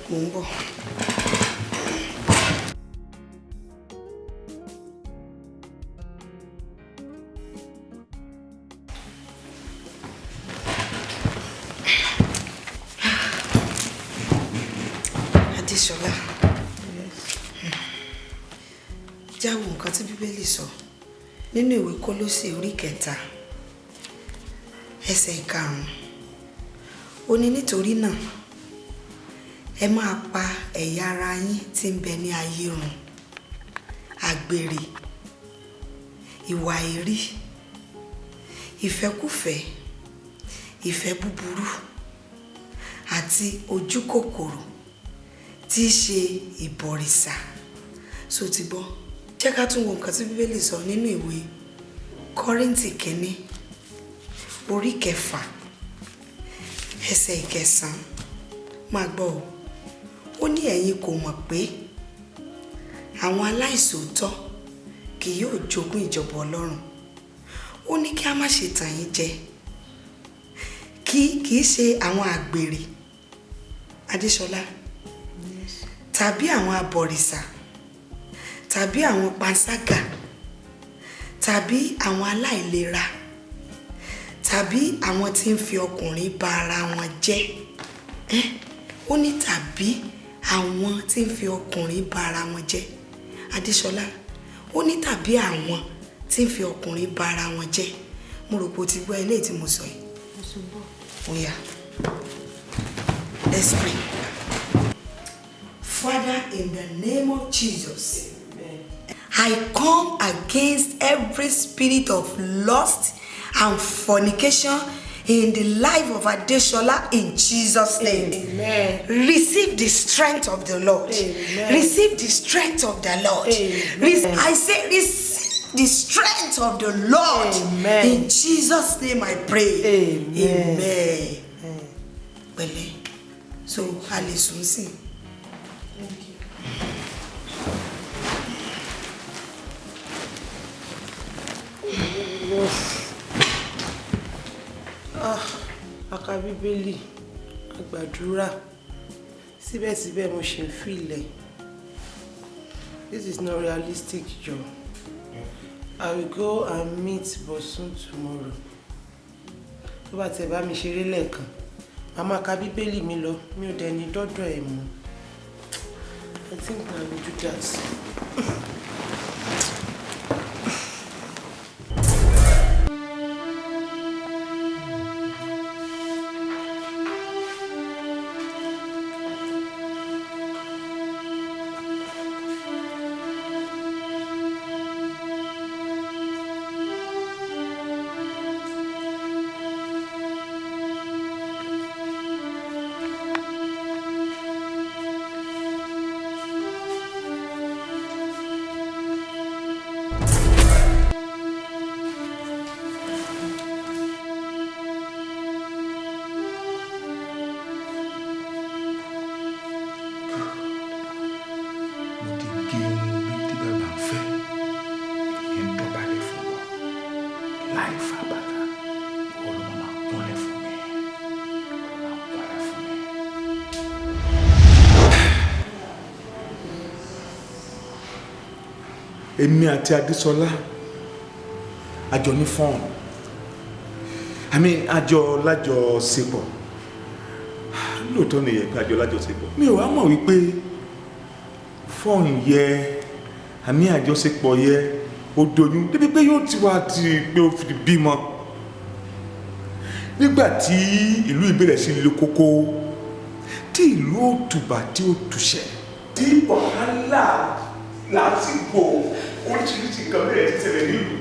Mo ń bọ̀. Adéṣọlá, jáwọ́ nǹkan tí Bíbélì sọ nínú ìwé Kólósè orí 3 ẹsẹ̀ 5. Ó ní nítorí náà ẹ máa pa ẹ̀yà ara yín tí ń bẹ ní ayé run. Àgbèrè, ìwà èrí, ìfẹ́kúfẹ̀ẹ́, ìfẹ́ búburú àti ojú kòkòrò tí í ṣe ìbọ̀rìṣà. So ti gbọ́, jẹ́ ká tún wo nǹkan tí Bíbélì sọ nínú ìwé Kọ́ríńtì kínní orí 6 ẹsẹ̀ 9. Máa gbọ́ o, ó ní ẹ̀yin kò mọ̀ pé àwọn aláìṣòótọ́ kì yóò jogún ìjọba Ọlọ́run. Ó ní kí a má ṣe tàn yín jẹ, kì í ṣe àwọn àgbèrè, Adéṣọlá, tàbí àwọn abọ̀rìṣà, tàbí àwọn panṣágà, tàbí àwọn aláìlera, tàbí àwọn tí ń fi ọkùnrin ba ara wọn jẹ́. Ó ní tàbí àwọn tí ń fi ọkùnrin ba ara wọn jẹ́. Adéṣọlá, ó ní tàbí àwọn tí ń fi ọkùnrin ba ara wọn jẹ́. Mo rò pé o ti gbọ́ eléyìí tí mo sọ yìí. Ó yá, let's pray. Father, in the name of Jesus, I come against every spirit of lust and fornication in the life of Adeshola in Jesus' name. Amen. Receive the strength of the Lord. Amen. Receive the strength of the Lord. I say receive the strength of the Lord. Amen. In Jesus' name I pray. Amen. Amen. So, hallelujah. Aka Bíbélì, àgbàdúrà, síbẹ̀síbẹ̀ mo ṣe ń fìlẹ̀. This is not realistic, Joe. I will go and meet Bosun tomorrow. Tó bá tẹ̀ bá mi ṣeré lẹ́ẹ̀kan, màmá ka Bíbélì mi lọ, mi ò dẹ̀ ní dọ́dọ̀ ẹ̀ mọ́. I think I will do that. Èmi àti Adéṣọlá àjọ ní fọ́ọ̀n, àjọ lájọṣepọ̀. Lóòótọ́ ni yẹn pé àjọ lájọṣepọ̀. Mi ò wá mọ̀ wípé fọ́ọ̀n yẹ àjọṣepọ̀ yẹ ó doyún débi pé yóò ti wá ti pé ó fi bímọ. Nígbà tí ìlú ìbẹ̀rẹ̀ sí le kókó, tí ìlú ó tùbà tí ó tùṣẹ̀, tí wàhálà lásìkò oríṣiríṣi nǹkan bẹ̀rẹ̀ ti ṣẹlẹ̀ nílùú,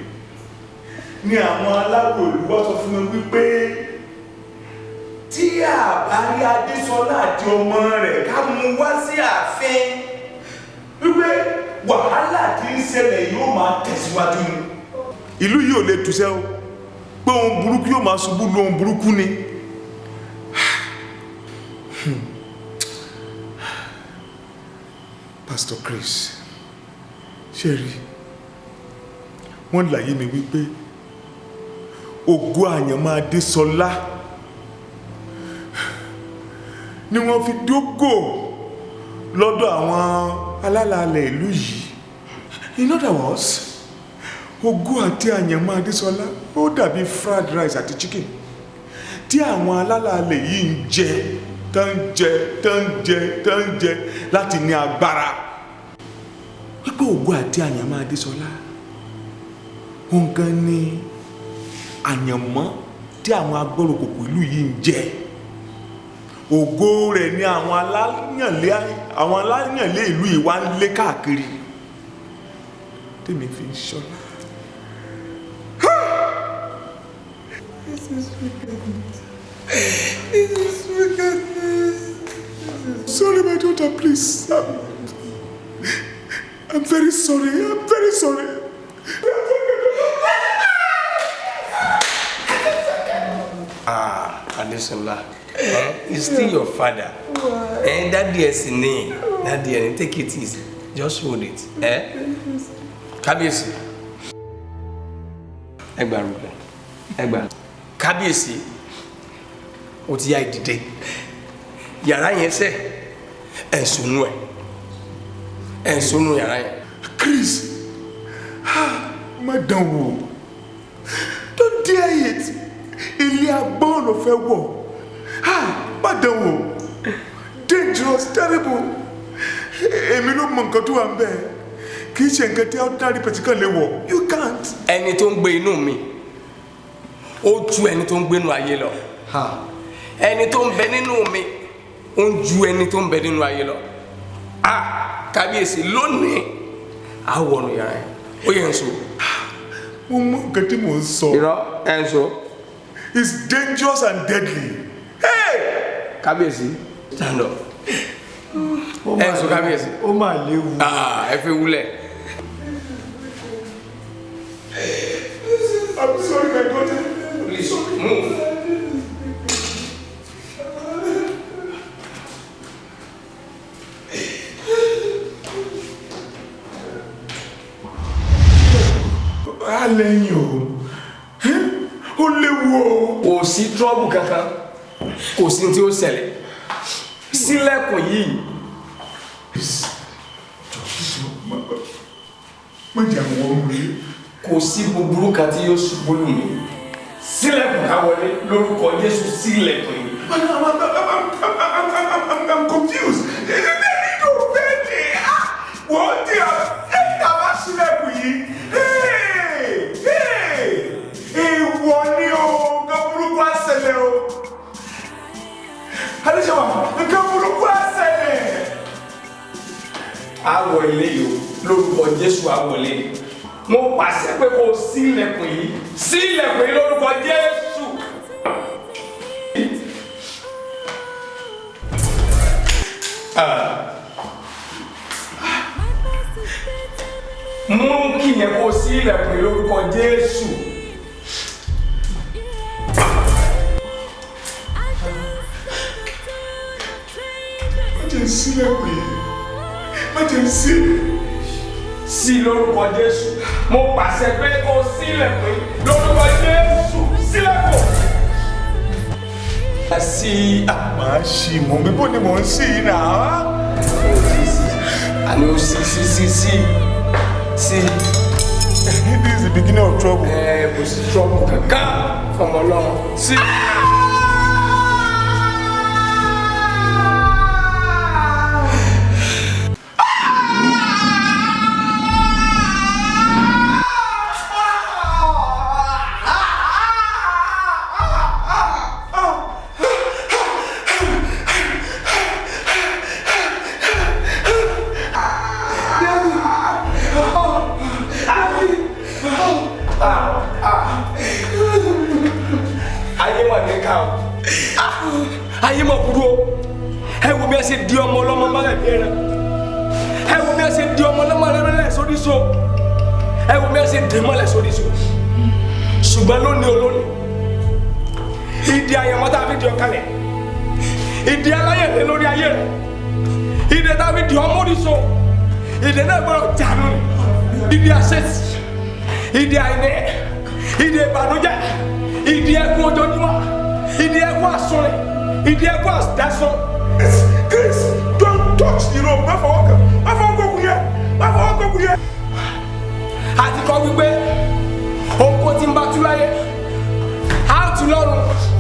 ni àwọn aláwọ̀ ìlú wá sọ fún mi wípé tí àbárí Adéṣọlá àti ọmọ rẹ̀ ká mú wá sí ààfin wípé wàhálà tí ń ṣẹlẹ̀ yóò máa tẹ̀síwájú ni. Ìlú yìí ò lè túṣẹ́ o, pé ohun burúkú yóò máa ṣubú lu ohun burúkú ni. Pastor Chris, ṣẹ́rí wọ́n láyé mi wípé ògo Àyànmọ́ Adéṣọlá ni wọ́n fi dógò lọ́dọ̀ àwọn alálàálẹ̀ ìlú yìí. In other words, ògo àti Àyànmọ́ Adéṣọlá ó dàbí fried rice àti chicken tí àwọn alálàálẹ̀ yìí ń jẹ tán jẹ láti ní agbára. Wípé ògo àti Àyànmọ́ Adéṣọlá òun gan ni àyànmọ́ tí àwọn agbọ́rọ̀kòkò ìlú yìí ń jẹ. ògo rẹ̀ ni àwọn aláyànlé ìlú yìí wá ń lé káàkiri tèmi fi ń ṣọlá. This is wickedness. This is wickedness. Sorry, my daughter, please. I'm very sorry. I'm very sorry. Adesola, he's still your father. And that dear name, that dear, take it easy. Just hold it. Kábíyèsí. Ẹgbà. Kábíyèsí. Ó ti yá ìdìde. Yàrá yẹn sẹ́, ẹ̀sùnú yàrá yẹn. Chris, má dán wò. Don't dare it. Ilé agbọ́n ló fẹ́ wọ̀. Má dán wò. Dangerous, terrible. Èmi ló mọ nǹkan tó wà ń bẹ̀. Kì í ṣe nǹkan tí ordinary person kan lè wọ̀. You can't. Ẹni tó ń gbé inú mi, ó ju ẹni tó ń gbé inú ayé lọ. Ẹni tó ń bẹ nínú mi, ó ń ju ẹni tó ń bẹ nínú ayé lọ. Kábíyèsí lónìí, a wọnú yàrá yẹn. Ó yẹ ń so. Mo mọ nǹkan tí mò ń sọ. Irọ́ ẹ̀ ń so. It's dangerous and deadly. Hey! Kábíyèsí, stand up. Ẹ̀ ń so kábíyèsí. Ó máa léwu. Ẹ fi wúlẹ̀. I'm sorry, my daughter. Please move. Alẹ́yìn o, ó léwu o. Kò sí trouble kankan, kò sí tí ó ṣẹlẹ̀. Sílẹ̀kùn yìí. Má jẹ́ àwọn ọmọ yìí. Kò sí búburú kan tí yóò ṣubú lù mí. Sílẹ̀kùn ká wọlé lórúkọ Jésù sílẹ̀kùn yìí. I'm confused. Wọ́n ti àwa sílẹ̀kùn yìí. Ìwọ ni o, nǹkan burúkú á ṣẹlẹ̀ o. Adéṣẹ́wà, nǹkan burúkú á ṣẹlẹ̀. Àwọ̀ ilé yìí o, lórúkọ Jésù àwọ̀ ilé. Mo pàṣẹ pé kó sílẹ̀kùn yìí. Sílẹ̀kùn yìí lórúkọ Jésù. Mú kí yẹn kó sílẹ̀kùn yìí lórúkọ Jésù. Sílẹ̀kùn yìí, má jẹ́ sí. Sí lórúkọ Jésù. Mo pàṣẹ pé kó sílẹ̀kùn yìí lórúkọ Jésù. Sílẹ̀kùn. Sí. Màá ṣì mọ̀ bí bó ni mò ń sì yìí náà. Àní ó sí. This is the beginning of trouble. Kò sí trouble kankan fún Ọlọ́run. Sí. Ayé mọ̀ burú o. Ẹ wo bí ẹ ṣe di ọmọ ọlọ́mọ mọ́lẹ̀ bí ẹran. Ẹ wo bí ẹ ṣe di ọmọ ọlọ́mọ mọ́lẹ̀ sórí so. Ẹ wo bí ẹ ṣe dè mọ́lẹ̀ sórí so. Ṣùgbọ́n lónìí olónìí, ìdí àyànmọ́ tá a fi di ọ̀kalẹ̀, ìdí aláyẹ̀lẹ̀ lórí ayé rẹ̀, ìdí tá a fi di ọmọ orí so, ìdí náà gbọ́dọ̀ jánu, ìdí àṣẹ́sì, ìdí àìní, ìdí ìbànújẹ́, ìdí ẹkún ojoojúmọ́, ìdí ẹkún àsunrin, ìdí ẹkún àdásán. Chris, don't touch the rope. Má fọwọ́ kọkùn yẹn. Àti kọ́ wípé oko tí ń bá tú láyé, á tú lọ́run.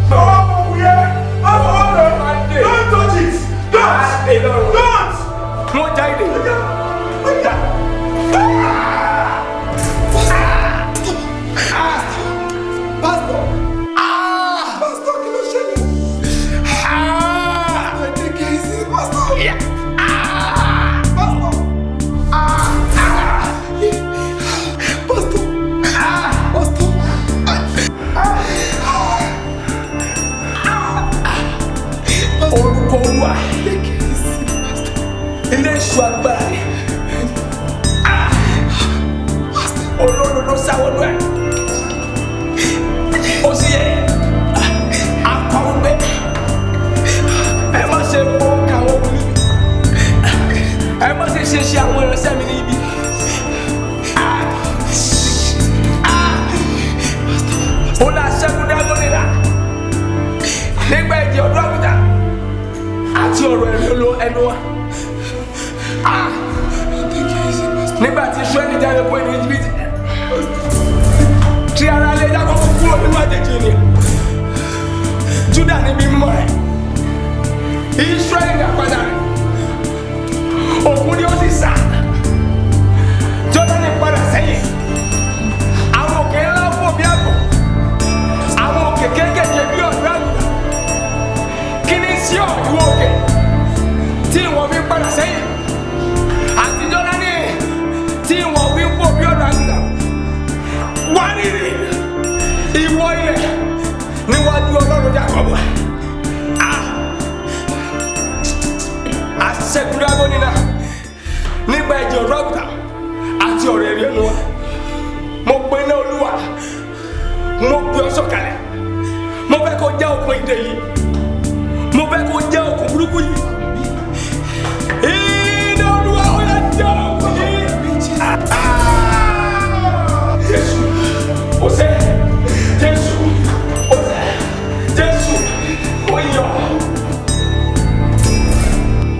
Fọwọ́ kọkùn yẹn. Má fọwọ́ kọkùn. Don't touch it. Don't. Mo já ìdè. Pastor, kí ló ṣẹlẹ̀? olódodo sáwọ́nú ẹ̀ ó sì yẹ akọ̀wé pé ẹ má ṣe kó káwọn wọlé ẹ má ṣe ṣe àwọn ìránṣẹ́ mi ní ibi. ó lọ aṣẹ́gun dágọ́lé la nígbà ìjì ọdún àgùntà àti ọ̀rọ̀ ẹ̀rí ló ẹnu wa. nígbà tí Ísírẹ́lì jáde kó ní Íjíbítì tí ara lè dákọ̀ fún kúrò nínú àjèjì ni Júdà níbi mímọ́ rẹ̀ Ísírẹ́lì ní àpáta rẹ̀ òkun ni ó sì sá Jọ́dánì padà sẹ́yìn àwọn òkè ńlá fò bí àgbò àwọn òkè kéékèèké bí ọ̀dọ́ àgùntàn kí ni sí ọ̀ ìwọ òkè tí ìwọ̀n fi padà sẹ́yìn àti Jọ́dánì tí ìwọ̀n fi ń fò bí ọ̀dọ́ àgùntàn wá rírì ìwọ ilẹ̀ níwájú Ọlọ́run Jákọ́bù àṣẹkùnrin agbónilá nígbà ẹ̀jẹ̀ ọ̀dọ́ àgùntàn àti ọ̀rọ̀ ẹ̀rí ẹnu wa mo pe ní Olúwa mo pe ọ sọ̀kalẹ̀ mo fẹ́ kó já òkun ìdè yìí mo fẹ́ kó já òkun burúkú yìí iná Olúwa ó yá já òkun yìí. Jésù ó ṣe Jésù ó ṣe Jésù ó yọ.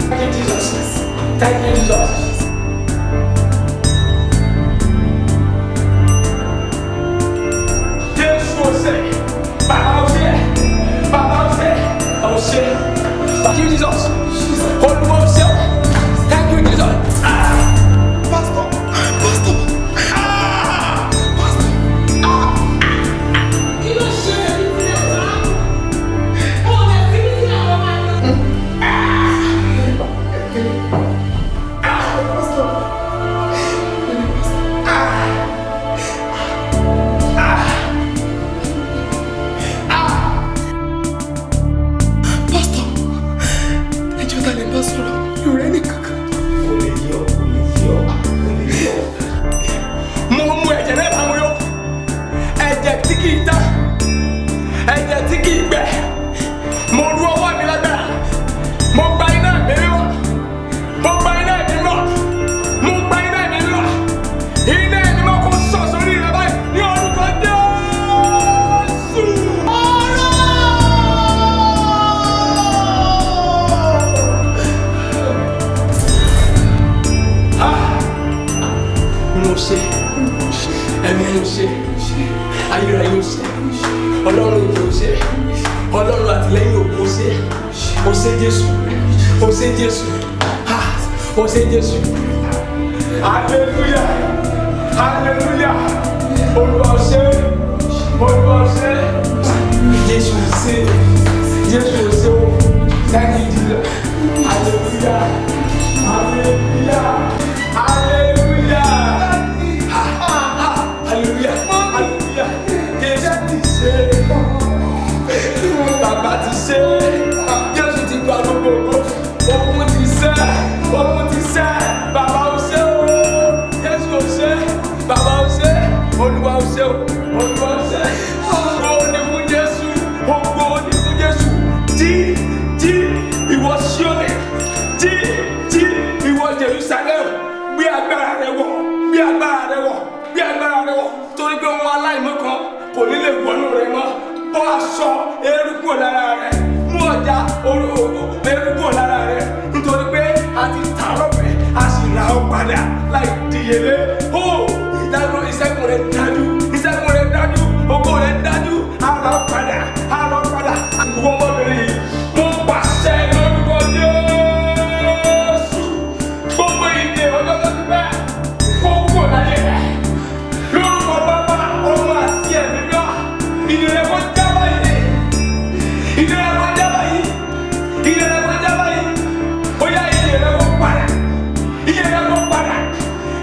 Thank you Jesus. Thank you Jesus. Thank you, Jesus. Ogbomoso. Thank you, Jesus. Pastor. Pastor. Pastor. Kí ló ṣe é ní ilé ọ̀la? Ó lè fi ní ilé àwọn ọmọ ẹ̀yọ́. Pastor. Ẹ̀jẹ̀ tí kì í gbẹ mo ru ọwọ́ mi lágbára mo gba iná ẹ̀mí mímọ́ mo gba iná ẹ̀mí mímọ́ mo gba iná ẹ̀mí mímọ́ iná ẹ̀mí mímọ́ kò sọ̀ sórí rẹ báyìí ní orúkọ Jésù. Mo ṣe ẹ̀mí mo ṣe ayérayé mo ṣe Ọlọ́run ìjọ ṣe Ọlọ́run àtìlẹ́yìn òkú ṣe ó ṣe Jésù ó ṣe Jésù ó ṣe Jésù hallelujah hallelujah Olúwa ṣe Olúwa ṣe Jésù ṣe Jésù ṣe ó thank you Jesus hallelujah hallelujah hallelujah hallelujah hallelujah Jésù ti ṣe bàbá ti ṣe Jésù ti gba gbogbo ogun ti ṣe bàbá ò ṣe o Jésù ò ṣe bàbá ò ṣe Olúwa ò ṣe o Olúwa ò ṣe ògo ni fún Jésù ògo ni fún Jésù jí ìwọ Síónì jí ìwọ Jerusalem gbé agbára rẹ wọ̀ gbé agbára rẹ wọ̀ gbé agbára rẹ wọ̀ torí pé wọn aláìmọ̀ kan kò ní lè wọnú rẹ mọ́ bọ́ aṣọ eérú lára rẹ mú ọjà eérú lára rẹ nítorí pé a ti ta lọ́fẹ̀ẹ́ a sì ra ọ padà láì díyelé ó ìdájọ́ ìṣẹ́gun rẹ dájú ògo rẹ dájú a ra ọ padà ìwọ ọmọbìnrin yìí mo pàṣẹ lórúkọ Jésù gbogbo ìdè ọjọ́ tó ti bẹ́ẹ̀ kó kúrò láyé rẹ lórúkọ Bàbá Ọmọ àti Ẹ̀mí Mímọ́ ìdílé kó jábọ̀ yìí ìdílé kó jábọ̀ yìí ìdílé kó jábọ̀ yìí ó yá ìdílé kó padà ìdílé kó padà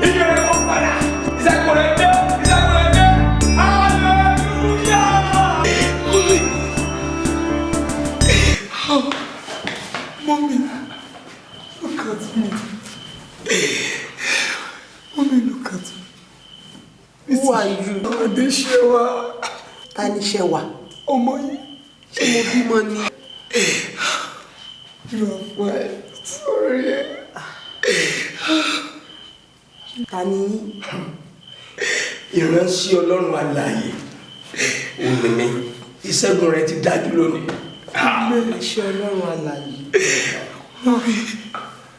ìdílé kó padà ìṣẹ́kùnrin dé hallelujah. Mommy, look at me. Mommy, look at me. Who are you? Adéṣẹ́wà. Ta ni Ṣẹ́wà? Ọmọ yìí. Ṣé mo bímọ ni? Rafael, sorry. Ta ni yín? Ìránṣẹ́ Ọlọ́run alààyè. Òun mi. Ìṣẹ́gun rẹ̀ ti dájú lónìí. Ìránṣẹ́ Ọlọ́run alààyè.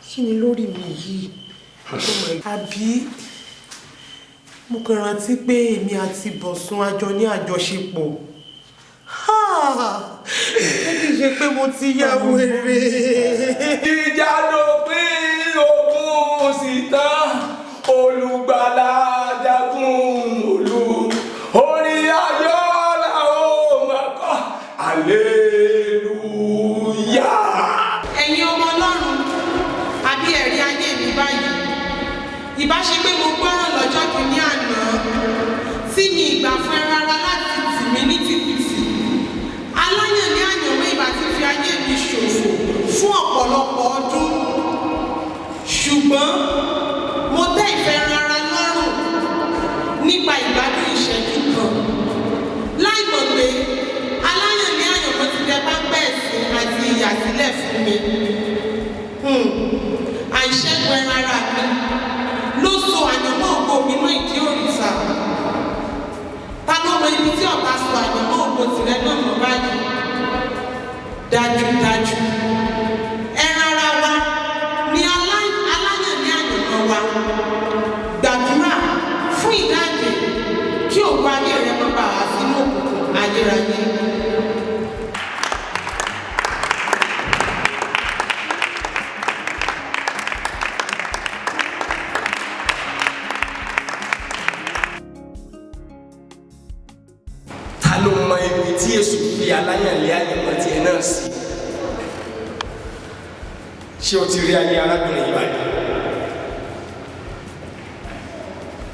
Kí ni lórí mi yìí? Àbí mo kàn rántí pé èmi àti Bọ̀sún àjọ ní àjọṣepọ̀. Kì í ṣe pé mo ti yá wèrè. Ìjà lópin ogun sì tán, olùgbàlà jagun olú. Orí ayọ̀ la ó máa kọ, hallelujah. Ẹ̀yin ọmọ Ọlọ́run, àbí ẹ̀rí ayé mi báyìí. Ìbá ṣe pé mo gbọ́ràn lọ́jọ́ kìíní àná tí mi ìgbà fún ẹ rárá láti tì mí ní tìkùtì. Aláyàn ní àyànmọ́ ìbá ti fi ayé mi ṣòfò fún ọ̀pọ̀lọpọ̀ ọdún. Ṣùgbọ́n mo tẹ́ ìfẹ́ rárá lọ́rùn nípa ìgbádùn ìṣẹ́jú kan. Láì mọ̀ pé aláyàn ní àyànmọ́ ti dẹ pápẹ́ ẹ̀sìn àti ìyàsílẹ̀ fún mi. Àìṣẹ́gun ẹ rárá mi ló so àyànmọ́ ògo mi ní ìdí òrìṣà. Ta ló mọ ibi tí ọ̀tá so àyànmọ́ ògo tìrẹ náà mọ́ báyìí? Dájúdájú ẹran ara wa ni aláyàn ní àyànmọ́ wa. Gbàdúrà fún ìdáǹdè kí ògo ayé rẹ má bàa sínú òkùnkùn ayérayé. Ló mọ ibi tí Èṣù fi aláyànlé àyànmọ́ tiẹ̀ náà sí. Ṣé o ti rí ayé arábìnrin yìí báyìí?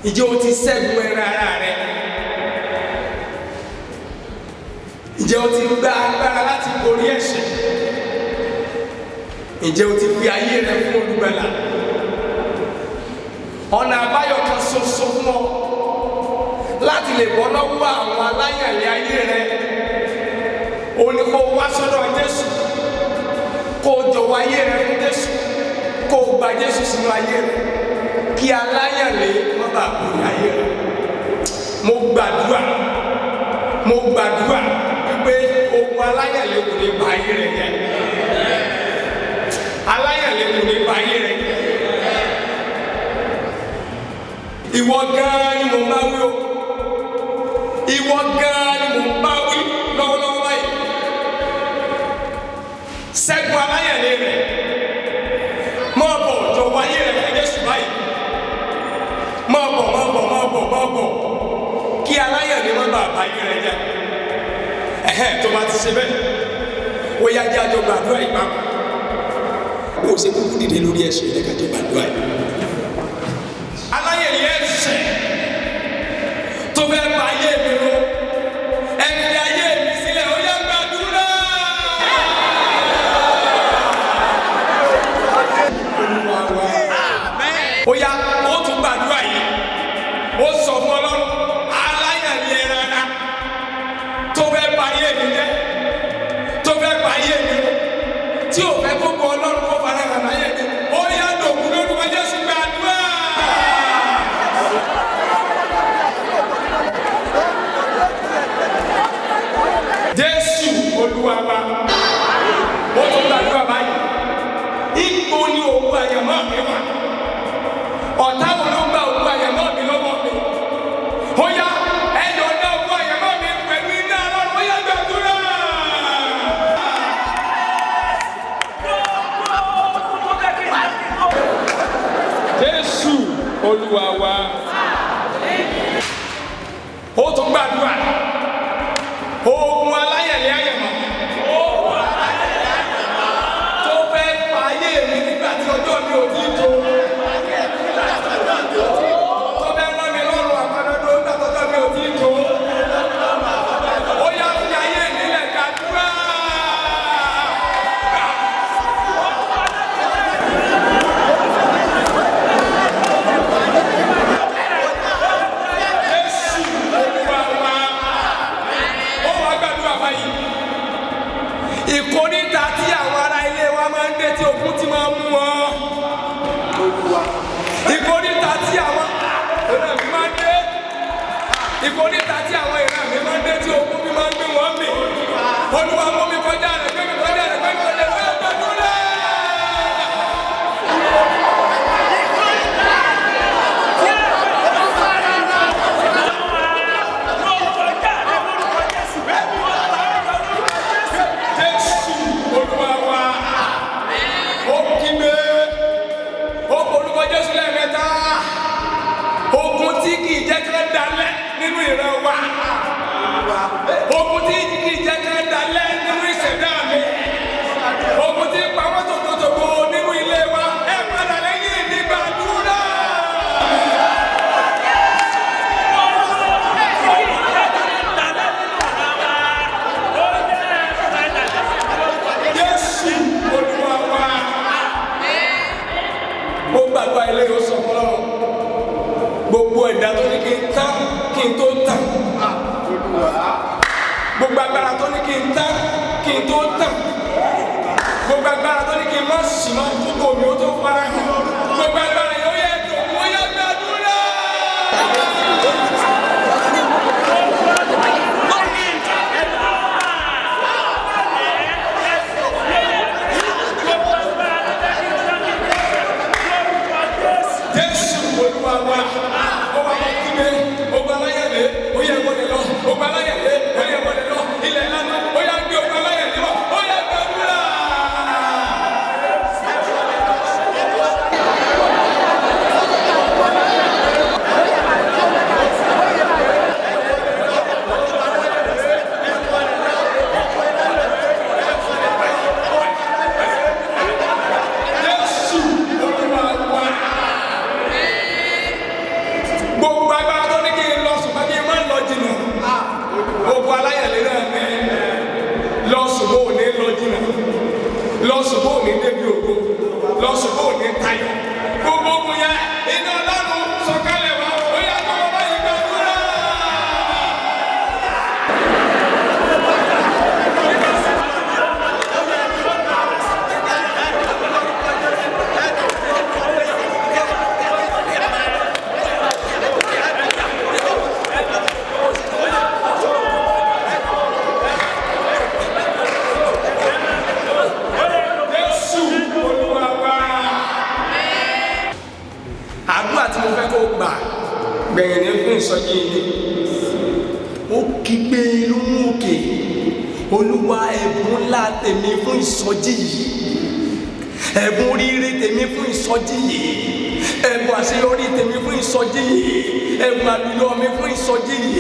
Ǹjẹ́ o ti ṣẹ́gun ẹran ara rẹ? Ǹjẹ́ o ti gba agbára láti borí ẹ̀ṣẹ̀? Ǹjẹ́ o ti fi ayé rẹ fún olùgbàlà? Ọ̀nà àbáyọ kan ṣoṣo fún ọ láti lè bọ́ lọ́wọ́ àwọn aláyànlé ayé rẹ, o ní kó wá sọ́dọ̀ Jésù, kó jọ̀wọ́ ayé rẹ fún Jésù, kó gba Jésù sínú ayé rẹ, kí aláyànlé má bàa borí ayé rẹ. Mo gbàdúrà wípé ogun aláyànlé kò ní ba ayé rẹ jẹ́. Aláyànlé kò ní ba ayé rẹ jẹ́. Ìwọ gan-an ni mo máa wí o. Ìwọ gan-an ni mo bá wí lọ́wọ́lọ́wọ́ báyìí. Ṣẹ́gun aláyànlé rẹ̀. Máa bọ̀ jọ̀wọ́ ayé rẹ̀ fún Jésù báyìí. Máa bọ̀. Kí aláyànlé má bàa bá ayé rẹ̀ jẹ́. Tó bá ti ṣe bẹ́ẹ̀, ó yá jẹ́ àjọ gbàdúrà ìpapọ̀. Kó o ṣe kúkú dìde lórí ẹ̀ṣẹ̀ rẹ̀ kájọ gbàdúrà yìí. Aláyànlé ẹ̀ṣẹ̀ tó fẹ́ bá ayé mi ró, ẹni ayé mi sílẹ̀, ó yá gbàdúrà. Ó yá, ó tún gbàdúrà yìí, ó sọ fún Ọlọ́run, aláyànlé rárá tó fẹ́ bá ayé mi jẹ́, tó fẹ́ bá ayé mi ró, tí ò fẹ́ gbogbo Ọlọ́run kó fara hàn láyé mi, ó yá dòkú lórúkọ Jésù gbàdúrà. Jésù Olúwa wa, ó tún gbàdúrà báyìí. Ipò ni òkú àyànmọ́ mi wà. Ọ̀tá wo ló gba òkú àyànmọ́ mi lọ́wọ́ mi? Ó yá ẹ̀yọ̀ ọ̀dá òkú àyànmọ́ mi pẹ̀lú iná Ọlọ́run, ó yá gbàdúrà. Jésù Olúwa wa, ó tún gbàdúrà. Ogun aláyànlé àyànmọ́ tó fẹ́ pa ayé mi nígbà tí ọjọ́ mi ò tí tó, tó fẹ́ rán mi lọ́rùn àpàdánù nígbà tí ọjọ́ mi ò tí tó, ó yá fi ayé mi lẹ̀ gbàdúrà. ogun ti máa mú wọn. Ìkórìtà tí àwọn ìran mi máa ń dé. Ìkórìtà tí àwọn ìran mi máa ń dé tí ogun mi máa ń gbé wọn mì. Olúwa mú mi kọjá rẹ̀, gbé mi kọjá rẹ̀, gbé mi kọjá rẹ̀, gbé mi kọjá rẹ̀. Ogun tí kì í jẹ́ kí wọ́n dalẹ̀ nínú ìran wa. Ogun tí kì í jẹ́ kí wọ́n dalẹ̀ nínú ìṣẹ̀dá mi. Ogun tí pa wọ́n tòkòtòkò nínú ilé wa. Ẹ padà lẹ́yìn nígbà dúró. Jésù Olúwa wa. Mo gbàgbọ́ ilé yóò sọ fún Ọlọ́run. Gbogbo ẹ̀dá tó ní kí n tán kí n tó tán. Gbogbo agbára tó ní kí n tán kí n tó tán. Gbogbo agbára tó ní kí n má sì má kókó mi ó tó fara hàn. Gbogbo agbára yóò yẹ kó wọ́n yẹ gbàdúrà. Jésù Olúwa wa. Gbogbo agbára tó ní kí n lọ sùn bá kí n má lọ jìnnà. Gbogbo aláyẹ̀lé náà ní lọ sùn bó ní lọ jìnnà. Lọ sùn bó ní débi ògo. Lọ sùn bó ní tayọ̀. Gbogbo ogun yẹn iná Ọlọ́run sọ̀kalẹ̀ wá. Ó yá kó o bá yí gbàdúrà. Gbẹ̀yìn ní fún ìsọjí ilé ó kígbe lóhùn òkè Olúwa ẹ̀bùn ńlá tèmi fún ìsọjí yìí, ẹ̀bùn oríire tèmi fún ìsọjí yìí, ẹ̀bùn àṣeyọrí tèmi fún ìsọjí yìí, ẹ̀bùn àlùyọ mi fún ìsọjí yìí.